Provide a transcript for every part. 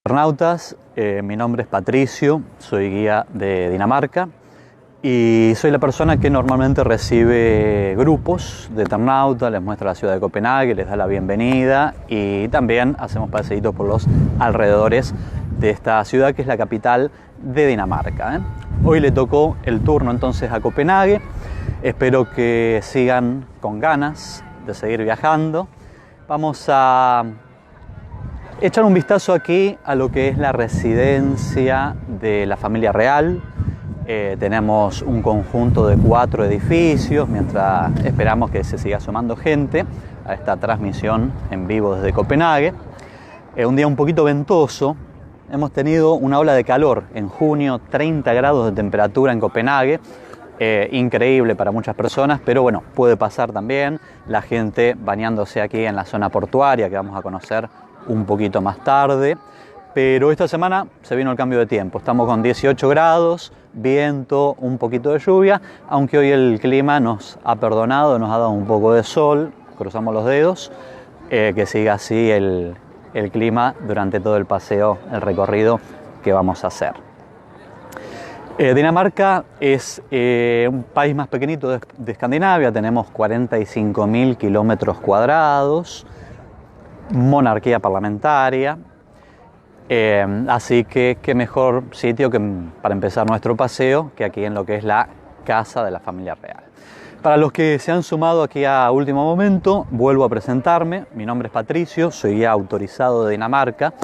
Internautas, mi nombre es Patricio, soy guía de Dinamarca y soy la persona que normalmente recibe grupos de internautas, les muestra la ciudad de Copenhague, les da la bienvenida y también hacemos paseitos por los alrededores de esta ciudad que es la capital de Dinamarca. Hoy le tocó el turno entonces a Copenhague, espero que sigan con ganas de seguir viajando. Vamos a echar un vistazo aquí a lo que es la residencia de la familia real. Tenemos un conjunto de 4 edificios mientras esperamos que se siga sumando gente a esta transmisión en vivo desde Copenhague. Un día un poquito ventoso, hemos tenido una ola de calor en junio, 30 grados de temperatura en Copenhague. Increíble para muchas personas, pero bueno, puede pasar también. La gente bañándose aquí en la zona portuaria que vamos a conocer un poquito más tarde, pero esta semana se vino el cambio de tiempo. Estamos con 18 grados, viento, un poquito de lluvia, aunque hoy el clima nos ha perdonado, nos ha dado un poco de sol, cruzamos los dedos, que siga así el clima durante todo el paseo, el recorrido que vamos a hacer. Dinamarca es un país más pequeñito de Escandinavia, tenemos 45.000 kilómetros cuadrados, monarquía parlamentaria, así que qué mejor sitio para empezar nuestro paseo que aquí en lo que es la casa de la familia real. Para los que se han sumado aquí a último momento, vuelvo a presentarme. Mi nombre es Patricio, soy guía autorizado de Dinamarca,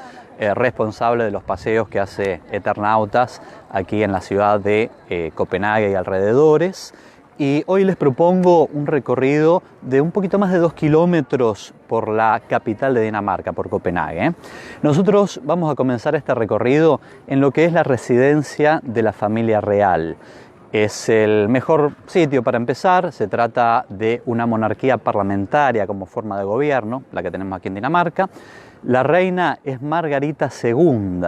responsable de los paseos que hace Eternautas aquí en la ciudad de Copenhague y alrededores. Y hoy les propongo un recorrido de un poquito más de 2 kilómetros por la capital de Dinamarca, por Copenhague. Nosotros vamos a comenzar este recorrido en lo que es la residencia de la familia real. Es el mejor sitio para empezar. Se trata de una monarquía parlamentaria como forma de gobierno, la que tenemos aquí en Dinamarca. La reina es Margarita II,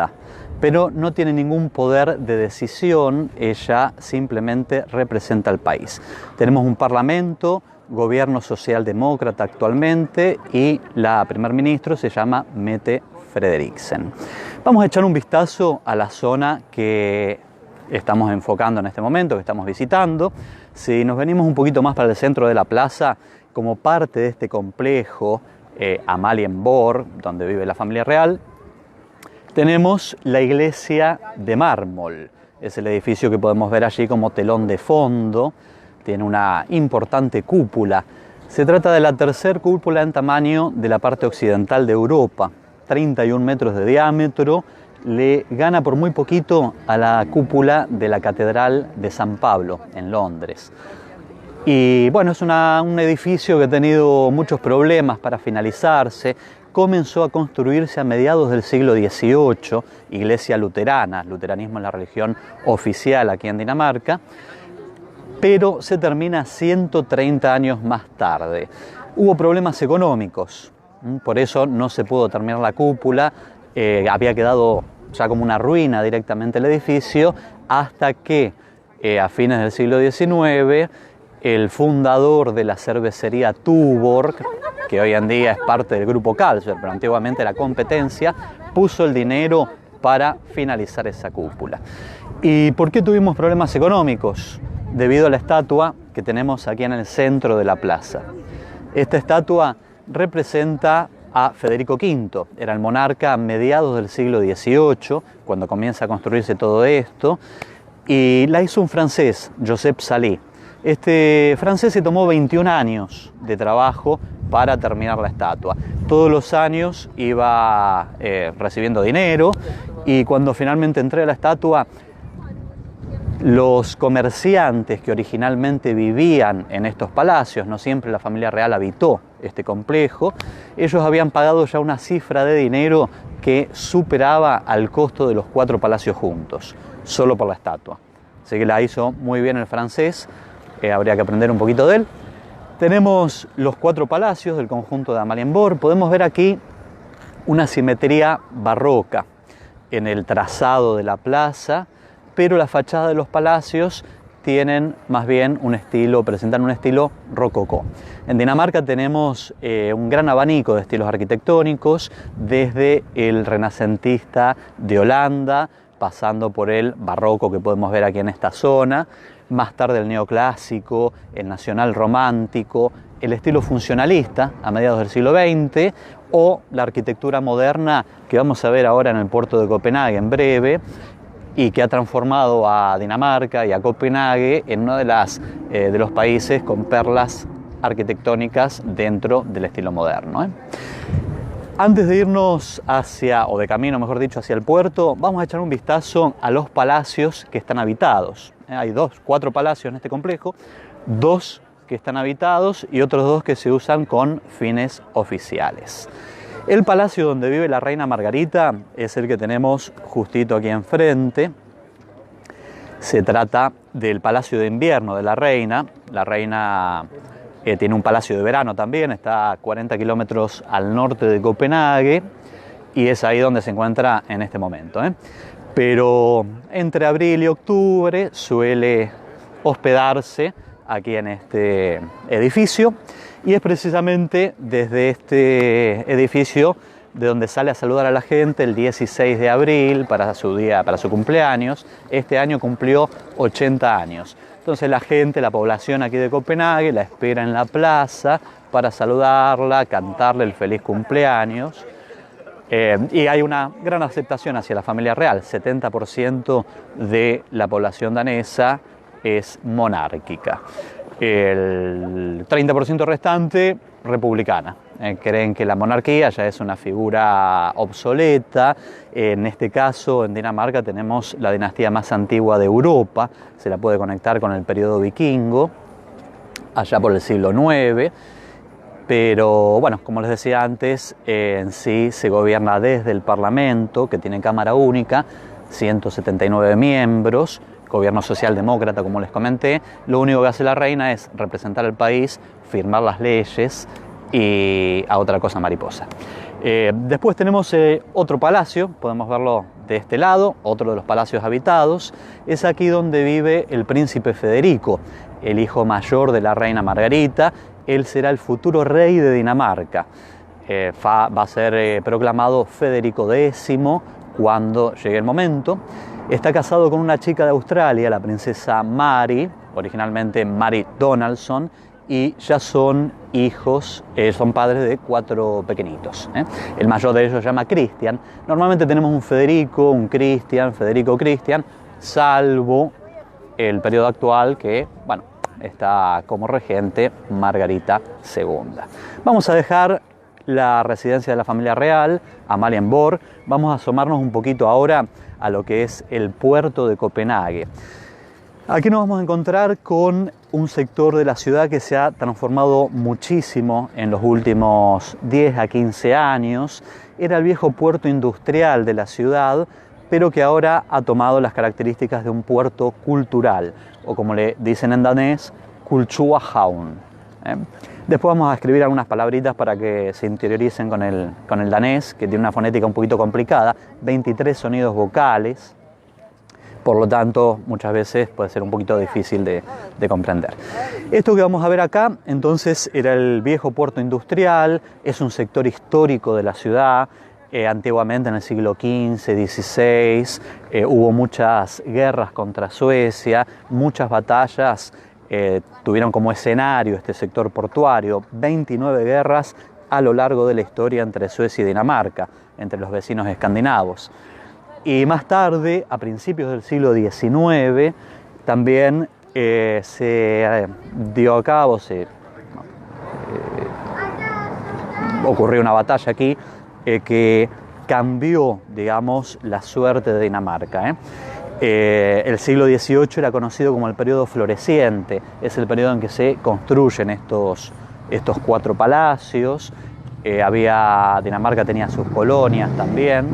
pero no tiene ningún poder de decisión, ella simplemente representa al país. Tenemos un parlamento, gobierno socialdemócrata actualmente, y la primer ministro se llama Mette Frederiksen. Vamos a echar un vistazo a la zona que estamos enfocando en este momento, que estamos visitando. Si nos venimos un poquito más para el centro de la plaza, como parte de este complejo Amalienborg, donde vive la familia real, tenemos la iglesia de mármol. Es el edificio que podemos ver allí como telón de fondo. Tiene una importante cúpula. Se trata de la tercera cúpula en tamaño de la parte occidental de Europa. 31 metros de diámetro. Le gana por muy poquito a la cúpula de la Catedral de San Pablo en Londres. Y bueno, es un edificio que ha tenido muchos problemas para finalizarse. Comenzó a construirse a mediados del siglo XVIII, iglesia luterana, luteranismo es la religión oficial aquí en Dinamarca, pero se termina 130 años más tarde. Hubo problemas económicos, por eso no se pudo terminar la cúpula, había quedado ya como una ruina directamente el edificio, hasta que a fines del siglo XIX, el fundador de la cervecería Tuborg, que hoy en día es parte del grupo Carlsberg, pero antiguamente era competencia, puso el dinero para finalizar esa cúpula. ¿Y por qué tuvimos problemas económicos? Debido a la estatua que tenemos aquí en el centro de la plaza. Esta estatua representa a Federico V, era el monarca a mediados del siglo XVIII, cuando comienza a construirse todo esto, y la hizo un francés, Joseph Salé. Este francés se tomó 21 años de trabajo para terminar la estatua. Todos los años iba recibiendo dinero y cuando finalmente entrega la estatua, los comerciantes que originalmente vivían en estos palacios, no siempre la familia real habitó este complejo, ellos habían pagado ya una cifra de dinero que superaba al costo de los 4 palacios juntos, solo por la estatua. Así que la hizo muy bien el francés. Habría que aprender un poquito de él. Tenemos los 4 palacios del conjunto de Amalienborg. Podemos ver aquí una simetría barroca en el trazado de la plaza, pero la fachada de los palacios tienen más bien presentan un estilo rococó. En Dinamarca tenemos un gran abanico de estilos arquitectónicos, desde el renacentista de Holanda, pasando por el barroco que podemos ver aquí en esta zona, más tarde el neoclásico, el nacional romántico, el estilo funcionalista a mediados del siglo XX o la arquitectura moderna que vamos a ver ahora en el puerto de Copenhague en breve, y que ha transformado a Dinamarca y a Copenhague en uno de los países con perlas arquitectónicas dentro del estilo moderno. Antes de irnos de camino, mejor dicho, hacia el puerto, vamos a echar un vistazo a los palacios que están habitados. Hay 4 palacios en este complejo, 2 que están habitados y otros 2 que se usan con fines oficiales. El palacio donde vive la reina Margarita es el que tenemos justito aquí enfrente. Se trata del palacio de invierno de la reina. La reina tiene un palacio de verano también, está a 40 kilómetros al norte de Copenhague y es ahí donde se encuentra en este momento. Pero entre abril y octubre suele hospedarse aquí en este edificio. Y es precisamente desde este edificio de donde sale a saludar a la gente el 16 de abril para su cumpleaños. Este año cumplió 80 años. Entonces la población aquí de Copenhague la espera en la plaza para saludarla, cantarle el feliz cumpleaños. Y hay una gran aceptación hacia la familia real. 70% de la población danesa es monárquica. El 30% restante, republicana. Creen que la monarquía ya es una figura obsoleta. En este caso, en Dinamarca tenemos la dinastía más antigua de Europa. Se la puede conectar con el periodo vikingo, allá por el siglo IX. Pero bueno, como les decía antes, en sí se gobierna desde el Parlamento, que tiene cámara única, 179 miembros, gobierno socialdemócrata, como les comenté. Lo único que hace la reina es representar al país, firmar las leyes y a otra cosa mariposa. Después tenemos otro palacio, podemos verlo de este lado, otro de los palacios habitados. Es aquí donde vive el príncipe Federico, el hijo mayor de la reina Margarita. Él será el futuro rey de Dinamarca. Va a ser proclamado Federico X cuando llegue el momento. Está casado con una chica de Australia, la princesa Mary, originalmente Mary Donaldson, y ya son son padres de 4 pequeñitos. El mayor de ellos se llama Christian. Normalmente tenemos un Federico, un Christian, Federico Christian, salvo el periodo actual que, bueno, está como regente Margarita II. Vamos a dejar la residencia de la familia real, Amalienborg. Vamos a asomarnos un poquito ahora a lo que es el puerto de Copenhague. Aquí nos vamos a encontrar con un sector de la ciudad que se ha transformado muchísimo en los últimos 10 a 15 años. Era el viejo puerto industrial de la ciudad, pero que ahora ha tomado las características de un puerto cultural, o como le dicen en danés, Kulturhavn. Después vamos a escribir algunas palabritas para que se interioricen con el danés, que tiene una fonética un poquito complicada, 23 sonidos vocales, por lo tanto muchas veces puede ser un poquito difícil de comprender. Esto que vamos a ver acá, entonces, era el viejo puerto industrial, es un sector histórico de la ciudad. Antiguamente, en el siglo XV, XVI, hubo muchas guerras contra Suecia, muchas batallas tuvieron como escenario este sector portuario, 29 guerras a lo largo de la historia entre Suecia y Dinamarca, entre los vecinos escandinavos. Y más tarde, a principios del siglo XIX, también se dio a cabo, ocurrió una batalla aquí que cambió, digamos, la suerte de Dinamarca. El siglo XVIII era conocido como el periodo floreciente, es el periodo en que se construyen estos 4 palacios. Dinamarca tenía sus colonias también,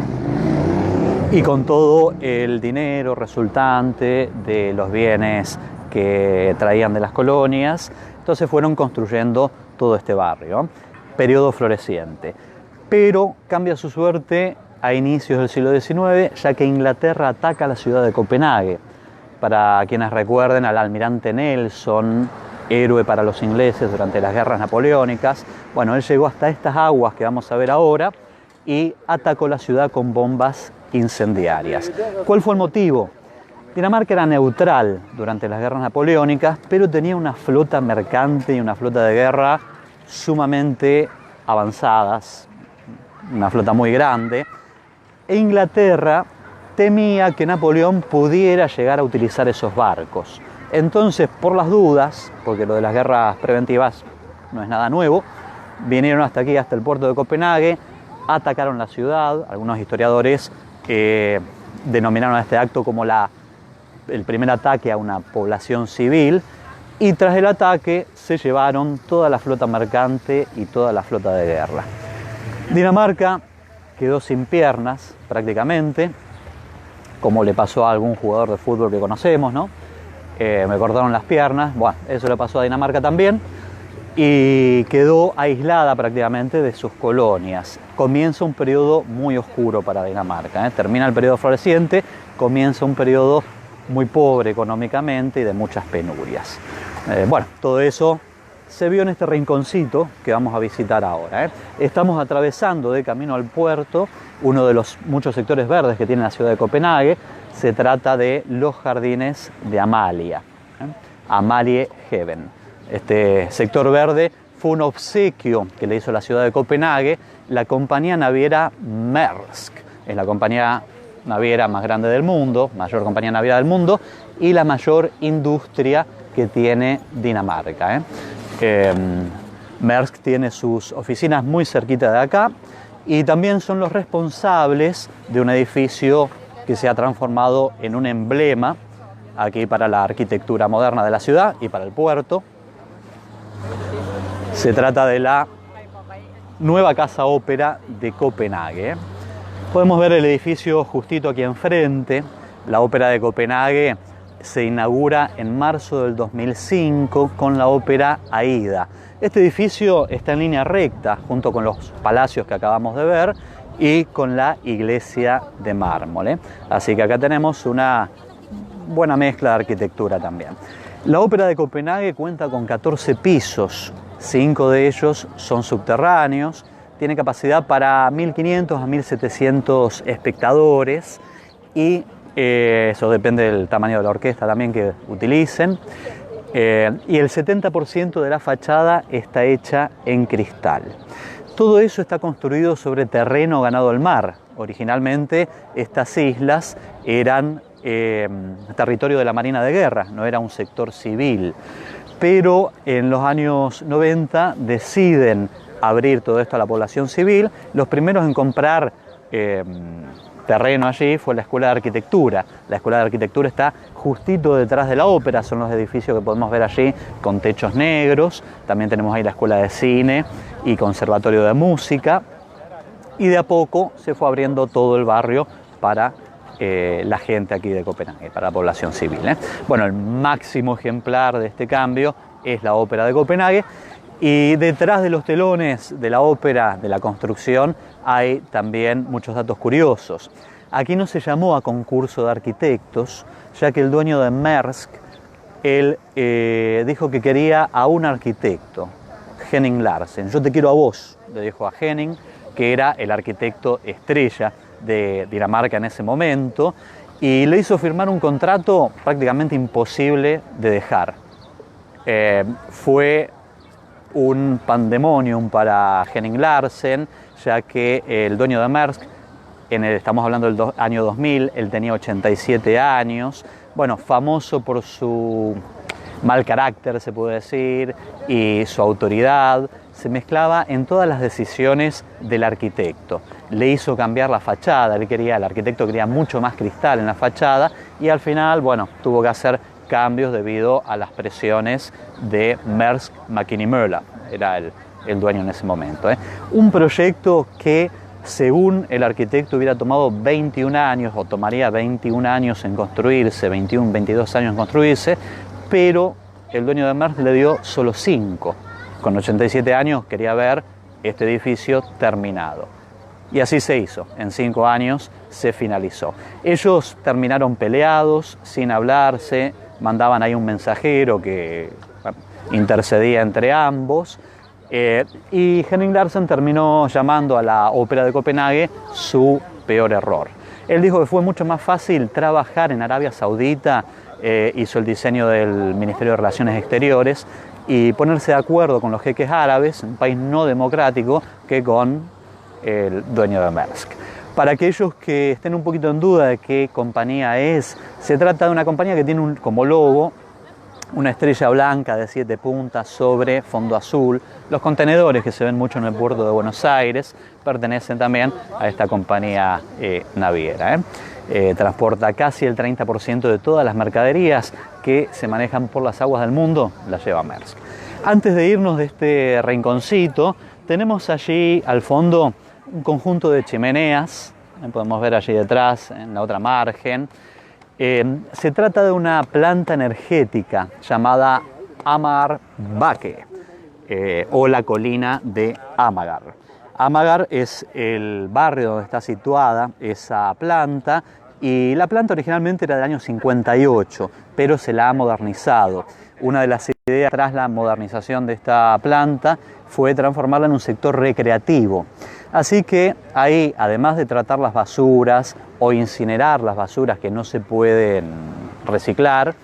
y con todo el dinero resultante de los bienes que traían de las colonias, entonces fueron construyendo todo este barrio, periodo floreciente. Pero cambia su suerte a inicios del siglo XIX, ya que Inglaterra ataca la ciudad de Copenhague. Para quienes recuerden al almirante Nelson, héroe para los ingleses durante las guerras napoleónicas, bueno, él llegó hasta estas aguas que vamos a ver ahora y atacó la ciudad con bombas incendiarias. ¿Cuál fue el motivo? Dinamarca era neutral durante las guerras napoleónicas, pero tenía una flota mercante y una flota de guerra sumamente avanzadas, una flota muy grande, e Inglaterra temía que Napoleón pudiera llegar a utilizar esos barcos. Entonces, por las dudas, porque lo de las guerras preventivas no es nada nuevo, vinieron hasta aquí, hasta el puerto de Copenhague, atacaron la ciudad. Algunos historiadores denominaron a este acto como el primer ataque a una población civil, y tras el ataque se llevaron toda la flota mercante y toda la flota de guerra. Dinamarca quedó sin piernas prácticamente, como le pasó a algún jugador de fútbol que conocemos, ¿no? Me cortaron las piernas, bueno, eso le pasó a Dinamarca también, y quedó aislada prácticamente de sus colonias. Comienza un periodo muy oscuro para Dinamarca, ¿eh? Termina el periodo floreciente, comienza un periodo muy pobre económicamente y de muchas penurias. Bueno, todo eso se vio en este rinconcito que vamos a visitar ahora, ¿eh? Estamos atravesando de camino al puerto uno de los muchos sectores verdes que tiene la ciudad de Copenhague. Se trata de los jardines de Amalia, ¿eh? Amalie Haven. Este sector verde fue un obsequio que le hizo la ciudad de Copenhague la compañía naviera Maersk. Es la compañía naviera más grande del mundo, mayor compañía naviera del mundo y la mayor industria que tiene Dinamarca, ¿eh? Maersk tiene sus oficinas muy cerquita de acá y también son los responsables de un edificio que se ha transformado en un emblema aquí para la arquitectura moderna de la ciudad y para el puerto. Se trata de la nueva Casa Ópera de Copenhague. Podemos ver el edificio justito aquí enfrente. La Ópera de Copenhague se inaugura en marzo del 2005 con la ópera Aida. Este edificio está en línea recta junto con los palacios que acabamos de ver y con la iglesia de mármol, ¿eh? Así que acá tenemos una buena mezcla de arquitectura también. La Ópera de Copenhague cuenta con 14 pisos, 5 de ellos son subterráneos, tiene capacidad para 1.500 a 1.700 espectadores y eso depende del tamaño de la orquesta también que utilicen. Y el 70% de la fachada está hecha en cristal. Todo eso está construido sobre terreno ganado al mar. Originalmente estas islas eran territorio de la Marina de Guerra, no era un sector civil. Pero en los años 90 deciden abrir todo esto a la población civil. Los primeros en comprar terreno allí fue la Escuela de Arquitectura. La Escuela de Arquitectura está justito detrás de la ópera, son los edificios que podemos ver allí con techos negros. También tenemos ahí la Escuela de Cine y Conservatorio de Música. Y de a poco se fue abriendo todo el barrio para la gente aquí de Copenhague, para la población civil, ¿eh? Bueno, el máximo ejemplar de este cambio es la Ópera de Copenhague. Y detrás de los telones de la ópera, de la construcción, hay también muchos datos curiosos. Aquí no se llamó a concurso de arquitectos, ya que el dueño de Maersk, él dijo que quería a un arquitecto, Henning Larsen. Yo te quiero a vos, le dijo a Henning, que era el arquitecto estrella de Dinamarca en ese momento, y le hizo firmar un contrato prácticamente imposible de dejar. Fue un pandemonium para Henning Larsen, ya que el dueño de Maersk, estamos hablando del año 2000, él tenía 87 años, bueno, famoso por su mal carácter, se puede decir, y su autoridad, se mezclaba en todas las decisiones del arquitecto. Le hizo cambiar la fachada, el arquitecto quería mucho más cristal en la fachada, y al final, bueno, tuvo que hacer cambios debido a las presiones de Maersk Mc-Kinney Møller, era el dueño en ese momento, ¿eh? Un proyecto que, según el arquitecto, hubiera tomado 21 años o tomaría 21 años en construirse, 21, 22 años en construirse, pero el dueño de Maersk le dio solo 5. Con 87 años quería ver este edificio terminado. Y así se hizo, en 5 años se finalizó. Ellos terminaron peleados, sin hablarse, mandaban ahí un mensajero que intercedía entre ambos, y Henrik Larsen terminó llamando a la Ópera de Copenhague su peor error. Él dijo que fue mucho más fácil trabajar en Arabia Saudita, hizo el diseño del Ministerio de Relaciones Exteriores, y ponerse de acuerdo con los jeques árabes, un país no democrático, que con el dueño de Maersk. Para aquellos que estén un poquito en duda de qué compañía es, se trata de una compañía que tiene como logo una estrella blanca de 7 puntas sobre fondo azul. Los contenedores que se ven mucho en el puerto de Buenos Aires pertenecen también a esta compañía naviera. Transporta casi el 30% de todas las mercaderías que se manejan por las aguas del mundo, las lleva Maersk. Antes de irnos de este rinconcito, tenemos allí al fondo un conjunto de chimeneas, podemos ver allí detrás, en la otra margen. Se trata de una planta energética llamada Amagar Bake, o la colina de Amagar. Amagar es el barrio donde está situada esa planta, y la planta originalmente era del año 58, pero se la ha modernizado. Una de las ideas tras la modernización de esta planta fue transformarla en un sector recreativo. Así que ahí, además de tratar las basuras o incinerar las basuras que no se pueden reciclar,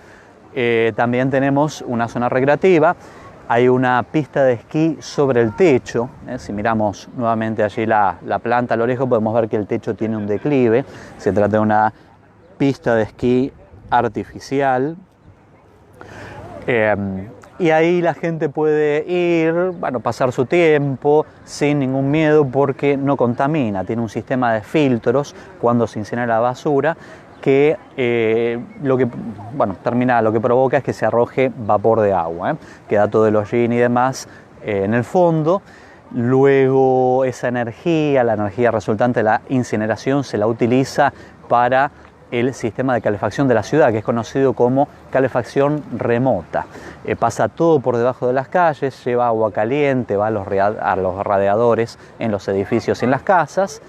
también tenemos una zona recreativa. Hay una pista de esquí sobre el techo. Si miramos nuevamente allí la planta a lo lejos, podemos ver que el techo tiene un declive. Se trata de una pista de esquí artificial. Y ahí la gente puede ir, pasar su tiempo sin ningún miedo, porque no contamina. Tiene un sistema de filtros cuando se incinera la basura que lo que provoca es que se arroje vapor de agua. Queda todo el hollín y demás en el fondo. Luego esa energía, la energía resultante de la incineración, se la utiliza para el sistema de calefacción de la ciudad, que es conocido como calefacción remota. Pasa todo por debajo de las calles, lleva agua caliente, va a los radiadores en los edificios y en las casas,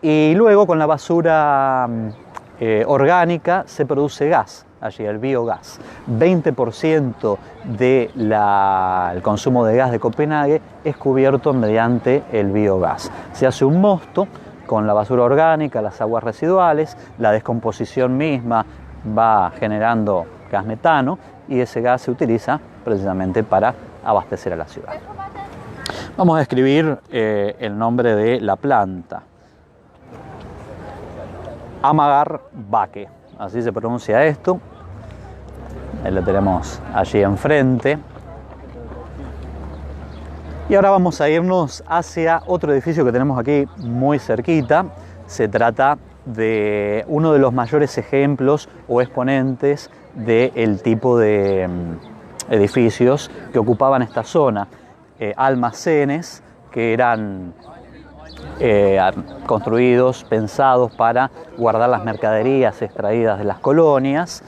y luego con la basura orgánica se produce gas, allí el biogás. 20% del consumo de gas de Copenhague es cubierto mediante el biogás. Se hace un mosto con la basura orgánica, las aguas residuales, la descomposición misma va generando gas metano, y ese gas se utiliza precisamente para abastecer a la ciudad. Vamos a escribir el nombre de la planta. Amagar Bake, así se pronuncia esto. Ahí lo tenemos allí enfrente. Y ahora vamos a irnos hacia otro edificio que tenemos aquí muy cerquita. Se trata de uno de los mayores ejemplos o exponentes del tipo de edificios que ocupaban esta zona. Almacenes que eran construidos, pensados para guardar las mercaderías extraídas de las colonias.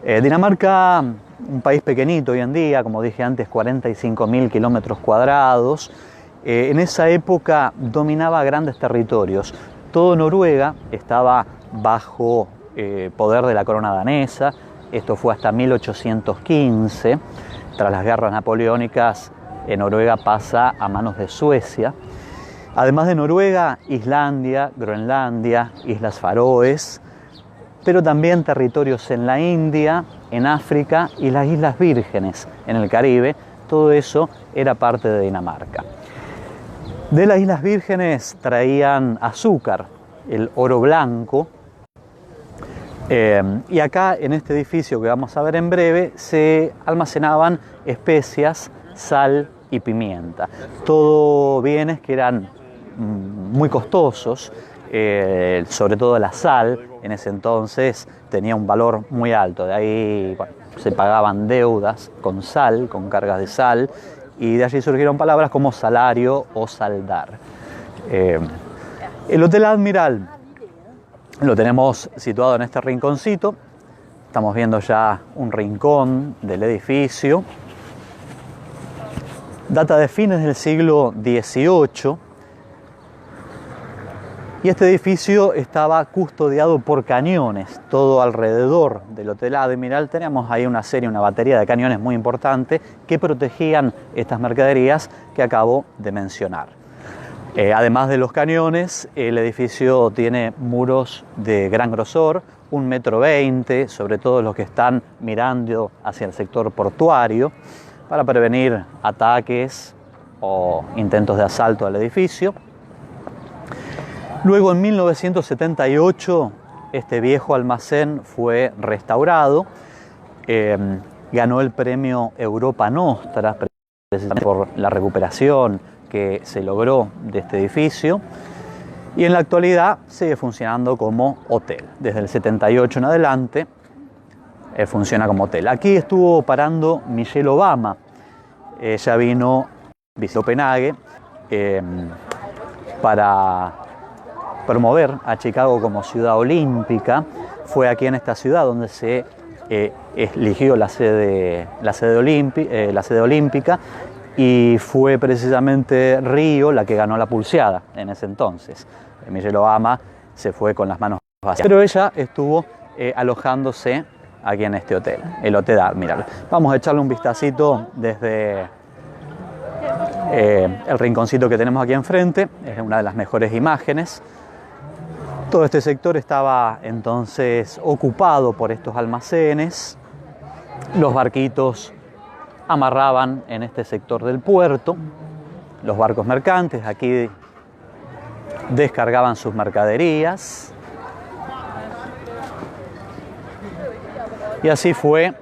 Dinamarca, un país pequeñito hoy en día, como dije antes, 45.000 kilómetros cuadrados. En esa época dominaba grandes territorios. Todo Noruega estaba bajo poder de la corona danesa. Esto fue hasta 1815. Tras las guerras napoleónicas, Noruega pasa a manos de Suecia. Además de Noruega, Islandia, Groenlandia, Islas Faroes, pero también territorios en la India, en África y las Islas Vírgenes en el Caribe. Todo eso era parte de Dinamarca. De las Islas Vírgenes traían azúcar, el oro blanco, y acá en este edificio que vamos a ver en breve se almacenaban especias, sal y pimienta. Todo bienes que eran muy costosos, sobre todo la sal. En ese entonces tenía un valor muy alto, de ahí se pagaban deudas con sal, con cargas de sal, y de allí surgieron palabras como salario o saldar. El Hotel Admiral lo tenemos situado en este rinconcito. Estamos viendo ya un rincón del edificio. Data de fines del siglo XVIII. Y este edificio estaba custodiado por cañones, todo alrededor del Hotel Admiral. Teníamos ahí una batería de cañones muy importante que protegían estas mercaderías que acabo de mencionar. Además de los cañones, el edificio tiene muros de gran grosor, 1,20 m, sobre todo los que están mirando hacia el sector portuario, para prevenir ataques o intentos de asalto al edificio. Luego, en 1978, este viejo almacén fue restaurado, ganó el premio Europa Nostra, precisamente por la recuperación que se logró de este edificio, y en la actualidad sigue funcionando como hotel. Desde el 78 en adelante funciona como hotel. Aquí estuvo parando Michelle Obama. Ella vino a visitar Copenhague para promover a Chicago como ciudad olímpica. Fue aquí en esta ciudad donde se eligió la sede olímpica, y fue precisamente Río la que ganó la pulseada en ese entonces. Michelle Obama se fue con las manos vacías, pero ella estuvo alojándose aquí en este hotel, el Hotel Admiral. Vamos a echarle un vistacito desde el rinconcito que tenemos aquí enfrente. Es una de las mejores imágenes. Todo este sector estaba entonces ocupado por estos almacenes. Los barquitos amarraban en este sector del puerto. Los barcos mercantes aquí descargaban sus mercaderías. Y así fue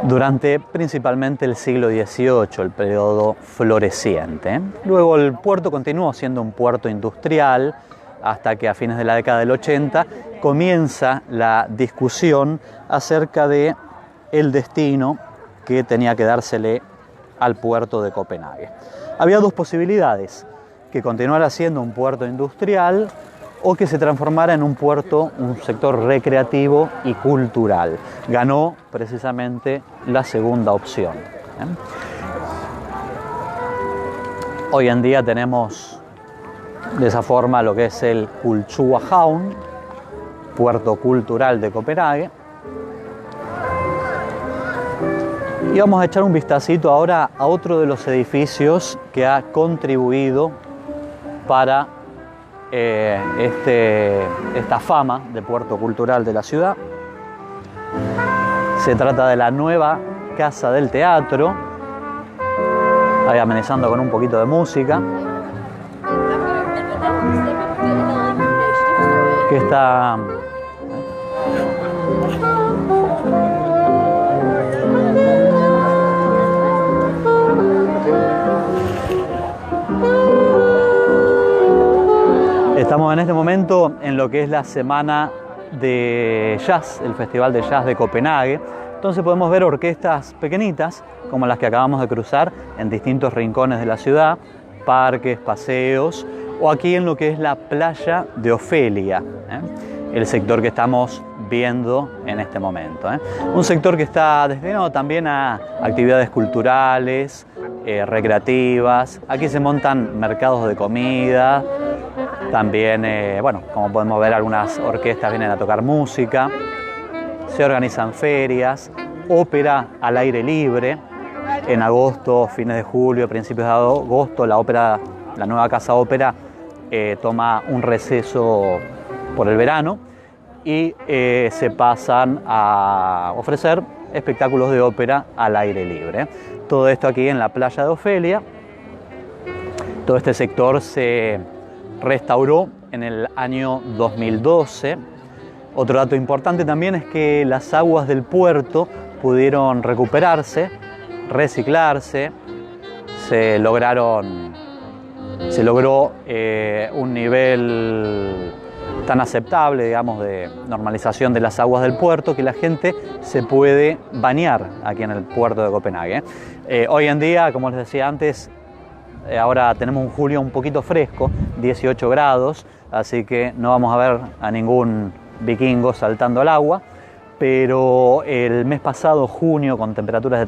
durante principalmente el siglo XVIII, el periodo floreciente. Luego el puerto continuó siendo un puerto industrial hasta que a fines de la década del 80 comienza la discusión acerca de el destino que tenía que dársele al puerto de Copenhague. Había dos posibilidades: que continuara siendo un puerto industrial o que se transformara en un puerto, un sector recreativo y cultural. Ganó precisamente la segunda opción. Hoy en día tenemos de esa forma lo que es el Kulturhavn, puerto cultural de Copenhague. Y vamos a echar un vistacito ahora a otro de los edificios que ha contribuido para esta fama de puerto cultural de la ciudad. Se trata de la nueva Casa del Teatro, ahí amenizando con un poquito de música, que está Estamos en este momento en lo que es la semana de jazz, el Festival de Jazz de Copenhague. Entonces podemos ver orquestas pequeñitas, como las que acabamos de cruzar, en distintos rincones de la ciudad, parques, paseos, o aquí en lo que es la playa de Ofelia, el sector que estamos viendo en este momento. Un sector que está destinado también a actividades culturales, recreativas. Aquí se montan mercados de comida. También, bueno, como podemos ver, algunas orquestas vienen a tocar música. Se organizan ferias, ópera al aire libre. En agosto, fines de julio, principios de agosto, la nueva Casa Ópera toma un receso por el verano y se pasan a ofrecer espectáculos de ópera al aire libre. Todo esto aquí en la playa de Ofelia. Todo este sector se restauró en el año 2012. Otro dato importante también es que las aguas del puerto pudieron recuperarse, reciclarse, se logró un nivel tan aceptable, digamos, de normalización de las aguas del puerto, que la gente se puede bañar aquí en el puerto de Copenhague. Hoy en día, como les decía antes, ahora tenemos un julio un poquito fresco, 18 grados, así que no vamos a ver a ningún vikingo saltando al agua, pero el mes pasado, junio, con temperaturas de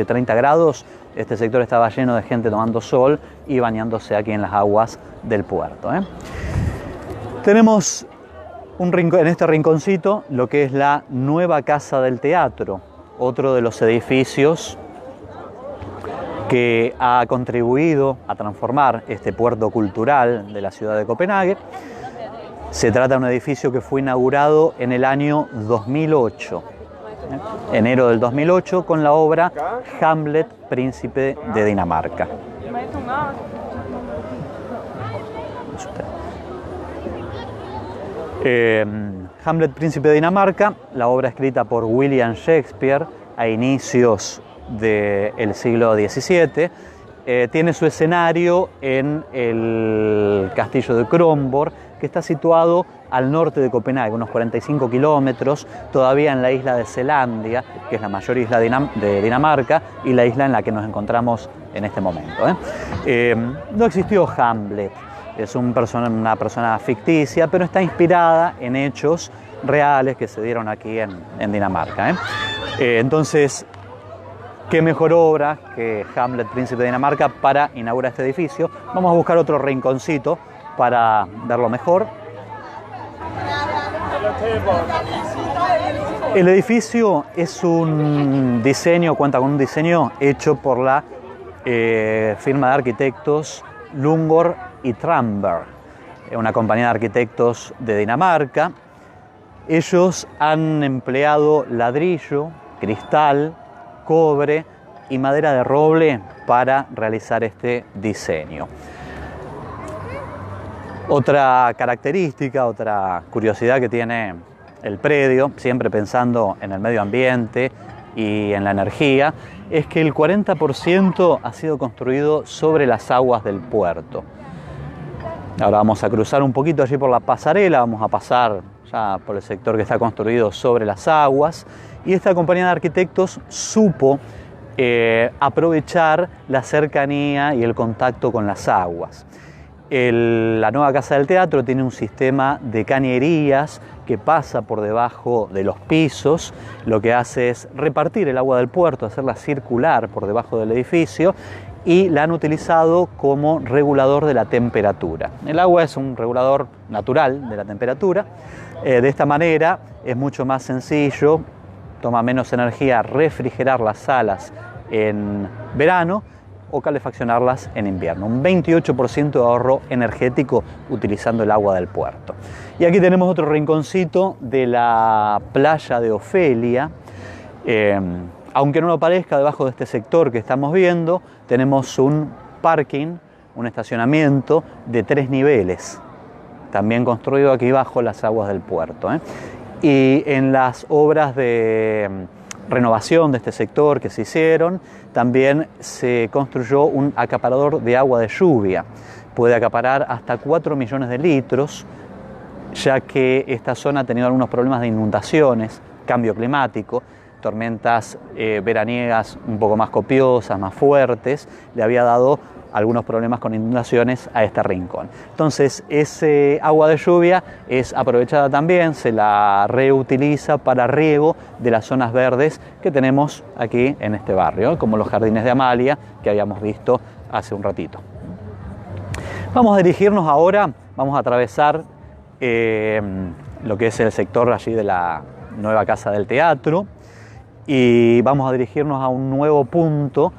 30 grados, este sector estaba lleno de gente tomando sol y bañándose aquí en las aguas del puerto. Tenemos en este rinconcito lo que es la nueva Casa del Teatro, otro de los edificios que ha contribuido a transformar este puerto cultural de la ciudad de Copenhague. Se trata de un edificio que fue inaugurado en el año 2008, enero del 2008, con la obra Hamlet, Príncipe de Dinamarca. Hamlet, Príncipe de Dinamarca, la obra escrita por William Shakespeare a inicios del siglo XVII, tiene su escenario en el castillo de Kronborg, que está situado al norte de Copenhague, unos 45 kilómetros, todavía en la isla de Zelandia, que es la mayor isla de Dinamarca y la isla en la que nos encontramos en este momento. No existió Hamlet, es una persona ficticia, pero está inspirada en hechos reales que se dieron aquí en Dinamarca. Entonces, ¿qué mejor obra que Hamlet, Príncipe de Dinamarca, para inaugurar este edificio? Vamos a buscar otro rinconcito para verlo mejor. El edificio es un diseño, cuenta con un diseño hecho por la firma de arquitectos Lundgaard y Tramberg, una compañía de arquitectos de Dinamarca. Ellos han empleado ladrillo, cristal, cobre y madera de roble para realizar este diseño. Otra característica, otra curiosidad que tiene el predio, siempre pensando en el medio ambiente y en la energía, es que el 40% ha sido construido sobre las aguas del puerto. Ahora vamos a cruzar un poquito allí por la pasarela, vamos a pasar ya por el sector que está construido sobre las aguas, y esta compañía de arquitectos supo aprovechar la cercanía y el contacto con las aguas. La nueva Casa del Teatro tiene un sistema de cañerías que pasa por debajo de los pisos, lo que hace es repartir el agua del puerto, hacerla circular por debajo del edificio, y la han utilizado como regulador de la temperatura. El agua es un regulador natural de la temperatura. De esta manera es mucho más sencillo, toma menos energía refrigerar las salas en verano o calefaccionarlas en invierno. Un 28% de ahorro energético utilizando el agua del puerto. Y aquí tenemos otro rinconcito de la playa de Ofelia. Aunque no lo parezca, debajo de este sector que estamos viendo tenemos un parking, un estacionamiento de 3 niveles, también construido aquí bajo las aguas del puerto. Y en las obras de renovación de este sector que se hicieron, también se construyó un acaparador de agua de lluvia. Puede acaparar hasta 4 millones de litros, ya que esta zona ha tenido algunos problemas de inundaciones, cambio climático, tormentas veraniegas un poco más copiosas, más fuertes, le había dado algunos problemas con inundaciones a este rincón. Entonces, ese agua de lluvia es aprovechada también, se la reutiliza para riego de las zonas verdes que tenemos aquí en este barrio, como los jardines de Amalia que habíamos visto hace un ratito. Vamos a dirigirnos ahora, vamos a atravesar lo que es el sector allí de la nueva Casa del Teatro y vamos a dirigirnos a un nuevo punto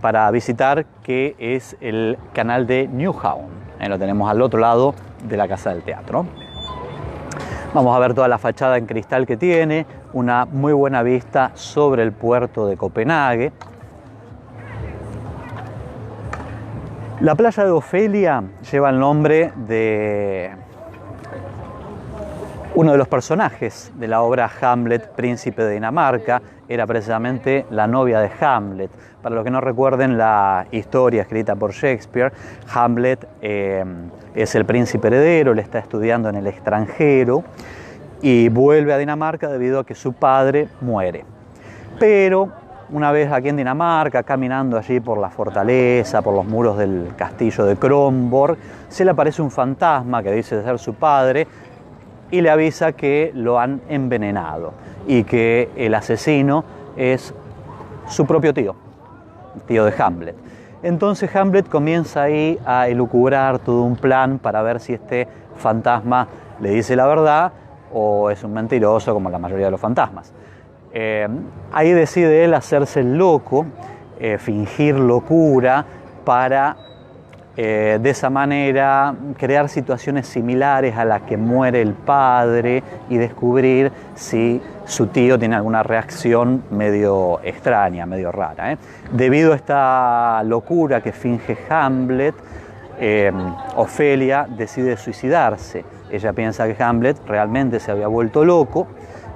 para visitar, que es el canal de Nyhavn. Lo tenemos al otro lado de la Casa del Teatro. Vamos a ver toda la fachada en cristal que tiene, una muy buena vista sobre el puerto de Copenhague. La playa de Ofelia lleva el nombre de uno de los personajes de la obra Hamlet, Príncipe de Dinamarca. Era precisamente la novia de Hamlet. Para los que no recuerden la historia escrita por Shakespeare, Hamlet es el príncipe heredero, le está estudiando en el extranjero y vuelve a Dinamarca debido a que su padre muere. Pero una vez aquí en Dinamarca, caminando allí por la fortaleza, por los muros del castillo de Kronborg, se le aparece un fantasma que dice ser su padre y le avisa que lo han envenenado. y que el asesino es su propio tío de Hamlet. Entonces Hamlet comienza ahí a elucubrar todo un plan para ver si este fantasma le dice la verdad o es un mentiroso como la mayoría de los fantasmas. Ahí decide él hacerse el loco, fingir locura para de esa manera crear situaciones similares a las que muere el padre y descubrir si su tío tiene alguna reacción medio extraña, medio rara. Debido a esta locura que finge Hamlet, Ofelia decide suicidarse. Ella piensa que Hamlet realmente se había vuelto loco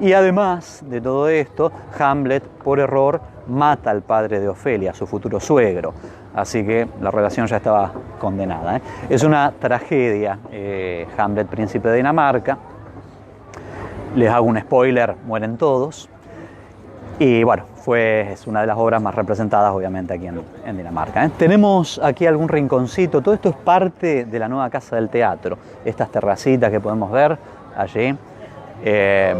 y además de todo esto, Hamlet por error mata al padre de Ofelia, su futuro suegro. Así que la relación ya estaba condenada. Es una tragedia, Hamlet, príncipe de Dinamarca. Les hago un spoiler, mueren todos. Y bueno, es una de las obras más representadas obviamente aquí en Dinamarca. Tenemos aquí algún rinconcito, todo esto es parte de la nueva casa del teatro. Estas terracitas que podemos ver allí,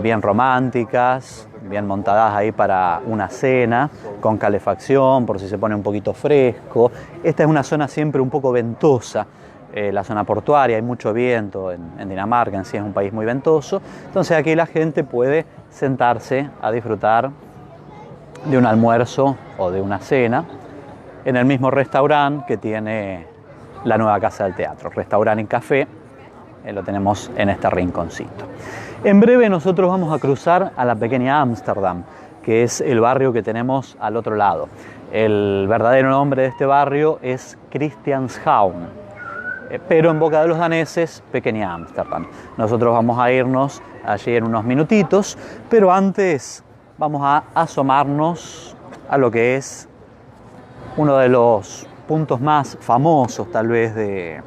bien románticas, bien montadas ahí para una cena, con calefacción por si se pone un poquito fresco. Esta es una zona siempre un poco ventosa, la zona portuaria, hay mucho viento en Dinamarca, en sí es un país muy ventoso. Entonces aquí la gente puede sentarse a disfrutar de un almuerzo o de una cena en el mismo restaurante que tiene la nueva casa del teatro, restaurante y café, lo tenemos en este rinconcito. En breve nosotros vamos a cruzar a la pequeña Ámsterdam, que es el barrio que tenemos al otro lado. El verdadero nombre de este barrio es Christianshavn, pero en boca de los daneses, pequeña Ámsterdam. Nosotros vamos a irnos allí en unos minutitos, pero antes vamos a asomarnos a lo que es uno de los puntos más famosos tal vez de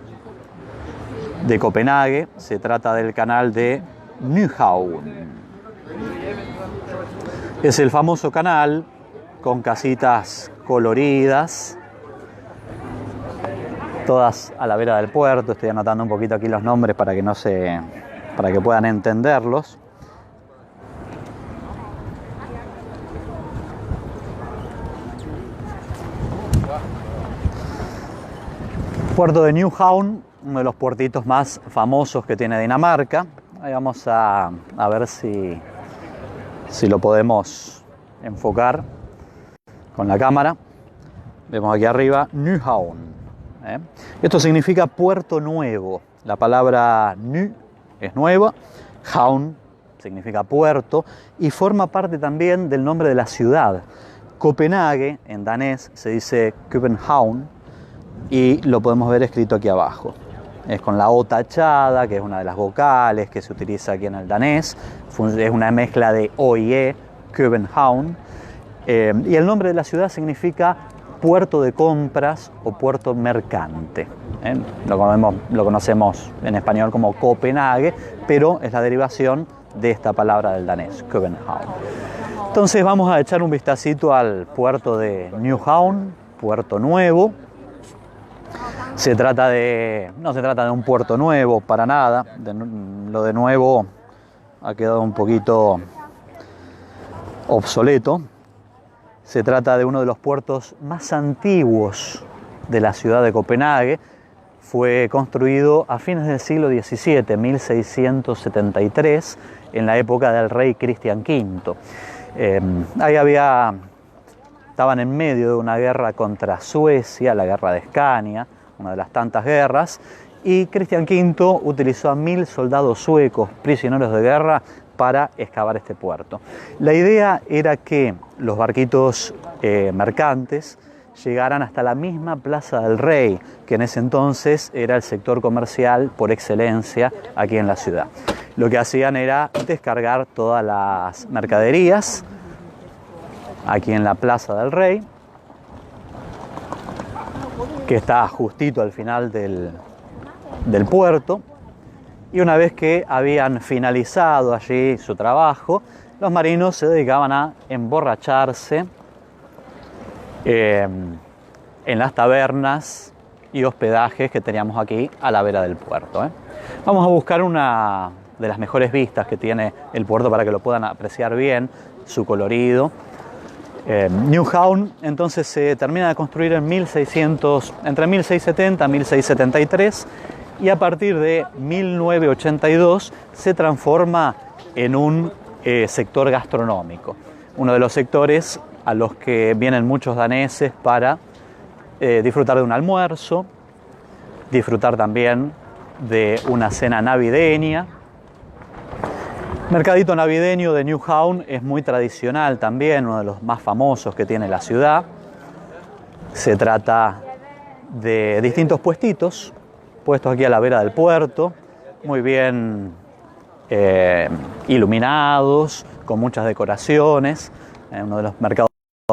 Copenhague. Se trata del canal de Nyhavn. Es el famoso canal con casitas coloridas, todas a la vera del puerto. Estoy anotando un poquito aquí los nombres para que puedan entenderlos. Puerto de Nyhavn, uno de los puertitos más famosos que tiene Dinamarca. Ahí vamos a ver si lo podemos enfocar con la cámara. Vemos aquí arriba Nyhavn. Esto significa puerto nuevo. La palabra Ny es nueva, Havn significa puerto y forma parte también del nombre de la ciudad. Copenhague en danés se dice København y lo podemos ver escrito aquí abajo. Es con la O tachada, que es una de las vocales que se utiliza aquí en el danés. Es una mezcla de O y E, København. Y el nombre de la ciudad significa puerto de compras o puerto mercante. Lo conocemos en español como Copenhague, pero es la derivación de esta palabra del danés, København. Entonces vamos a echar un vistacito al puerto de Nyhavn, puerto nuevo. No se trata de un puerto nuevo para nada. Lo de nuevo ha quedado un poquito obsoleto. Se trata de uno de los puertos más antiguos de la ciudad de Copenhague. Fue construido a fines del siglo XVII, 1673, en la época del rey Cristian V. Estaban en medio de una guerra contra Suecia, la guerra de Escania, una de las tantas guerras, y Cristian V utilizó a 1000 soldados suecos, prisioneros de guerra, para excavar este puerto. La idea era que los barquitos mercantes llegaran hasta la misma Plaza del Rey, que en ese entonces era el sector comercial por excelencia aquí en la ciudad. Lo que hacían era descargar todas las mercaderías aquí en la Plaza del Rey, que está justito al final del puerto. Y una vez que habían finalizado allí su trabajo, los marinos se dedicaban a emborracharse en las tabernas y hospedajes que teníamos aquí a la vera del puerto. Vamos a buscar una de las mejores vistas que tiene el puerto para que lo puedan apreciar bien, su colorido. Newtown entonces se termina de construir en entre 1670 y 1673, y a partir de 1982 se transforma en un sector gastronómico, uno de los sectores a los que vienen muchos daneses para disfrutar de un almuerzo, disfrutar también de una cena navideña. Mercadito navideño de Newtown es muy tradicional también, uno de los más famosos que tiene la ciudad. Se trata de distintos puestos aquí a la vera del puerto, muy bien iluminados, con muchas decoraciones, uno de los mercados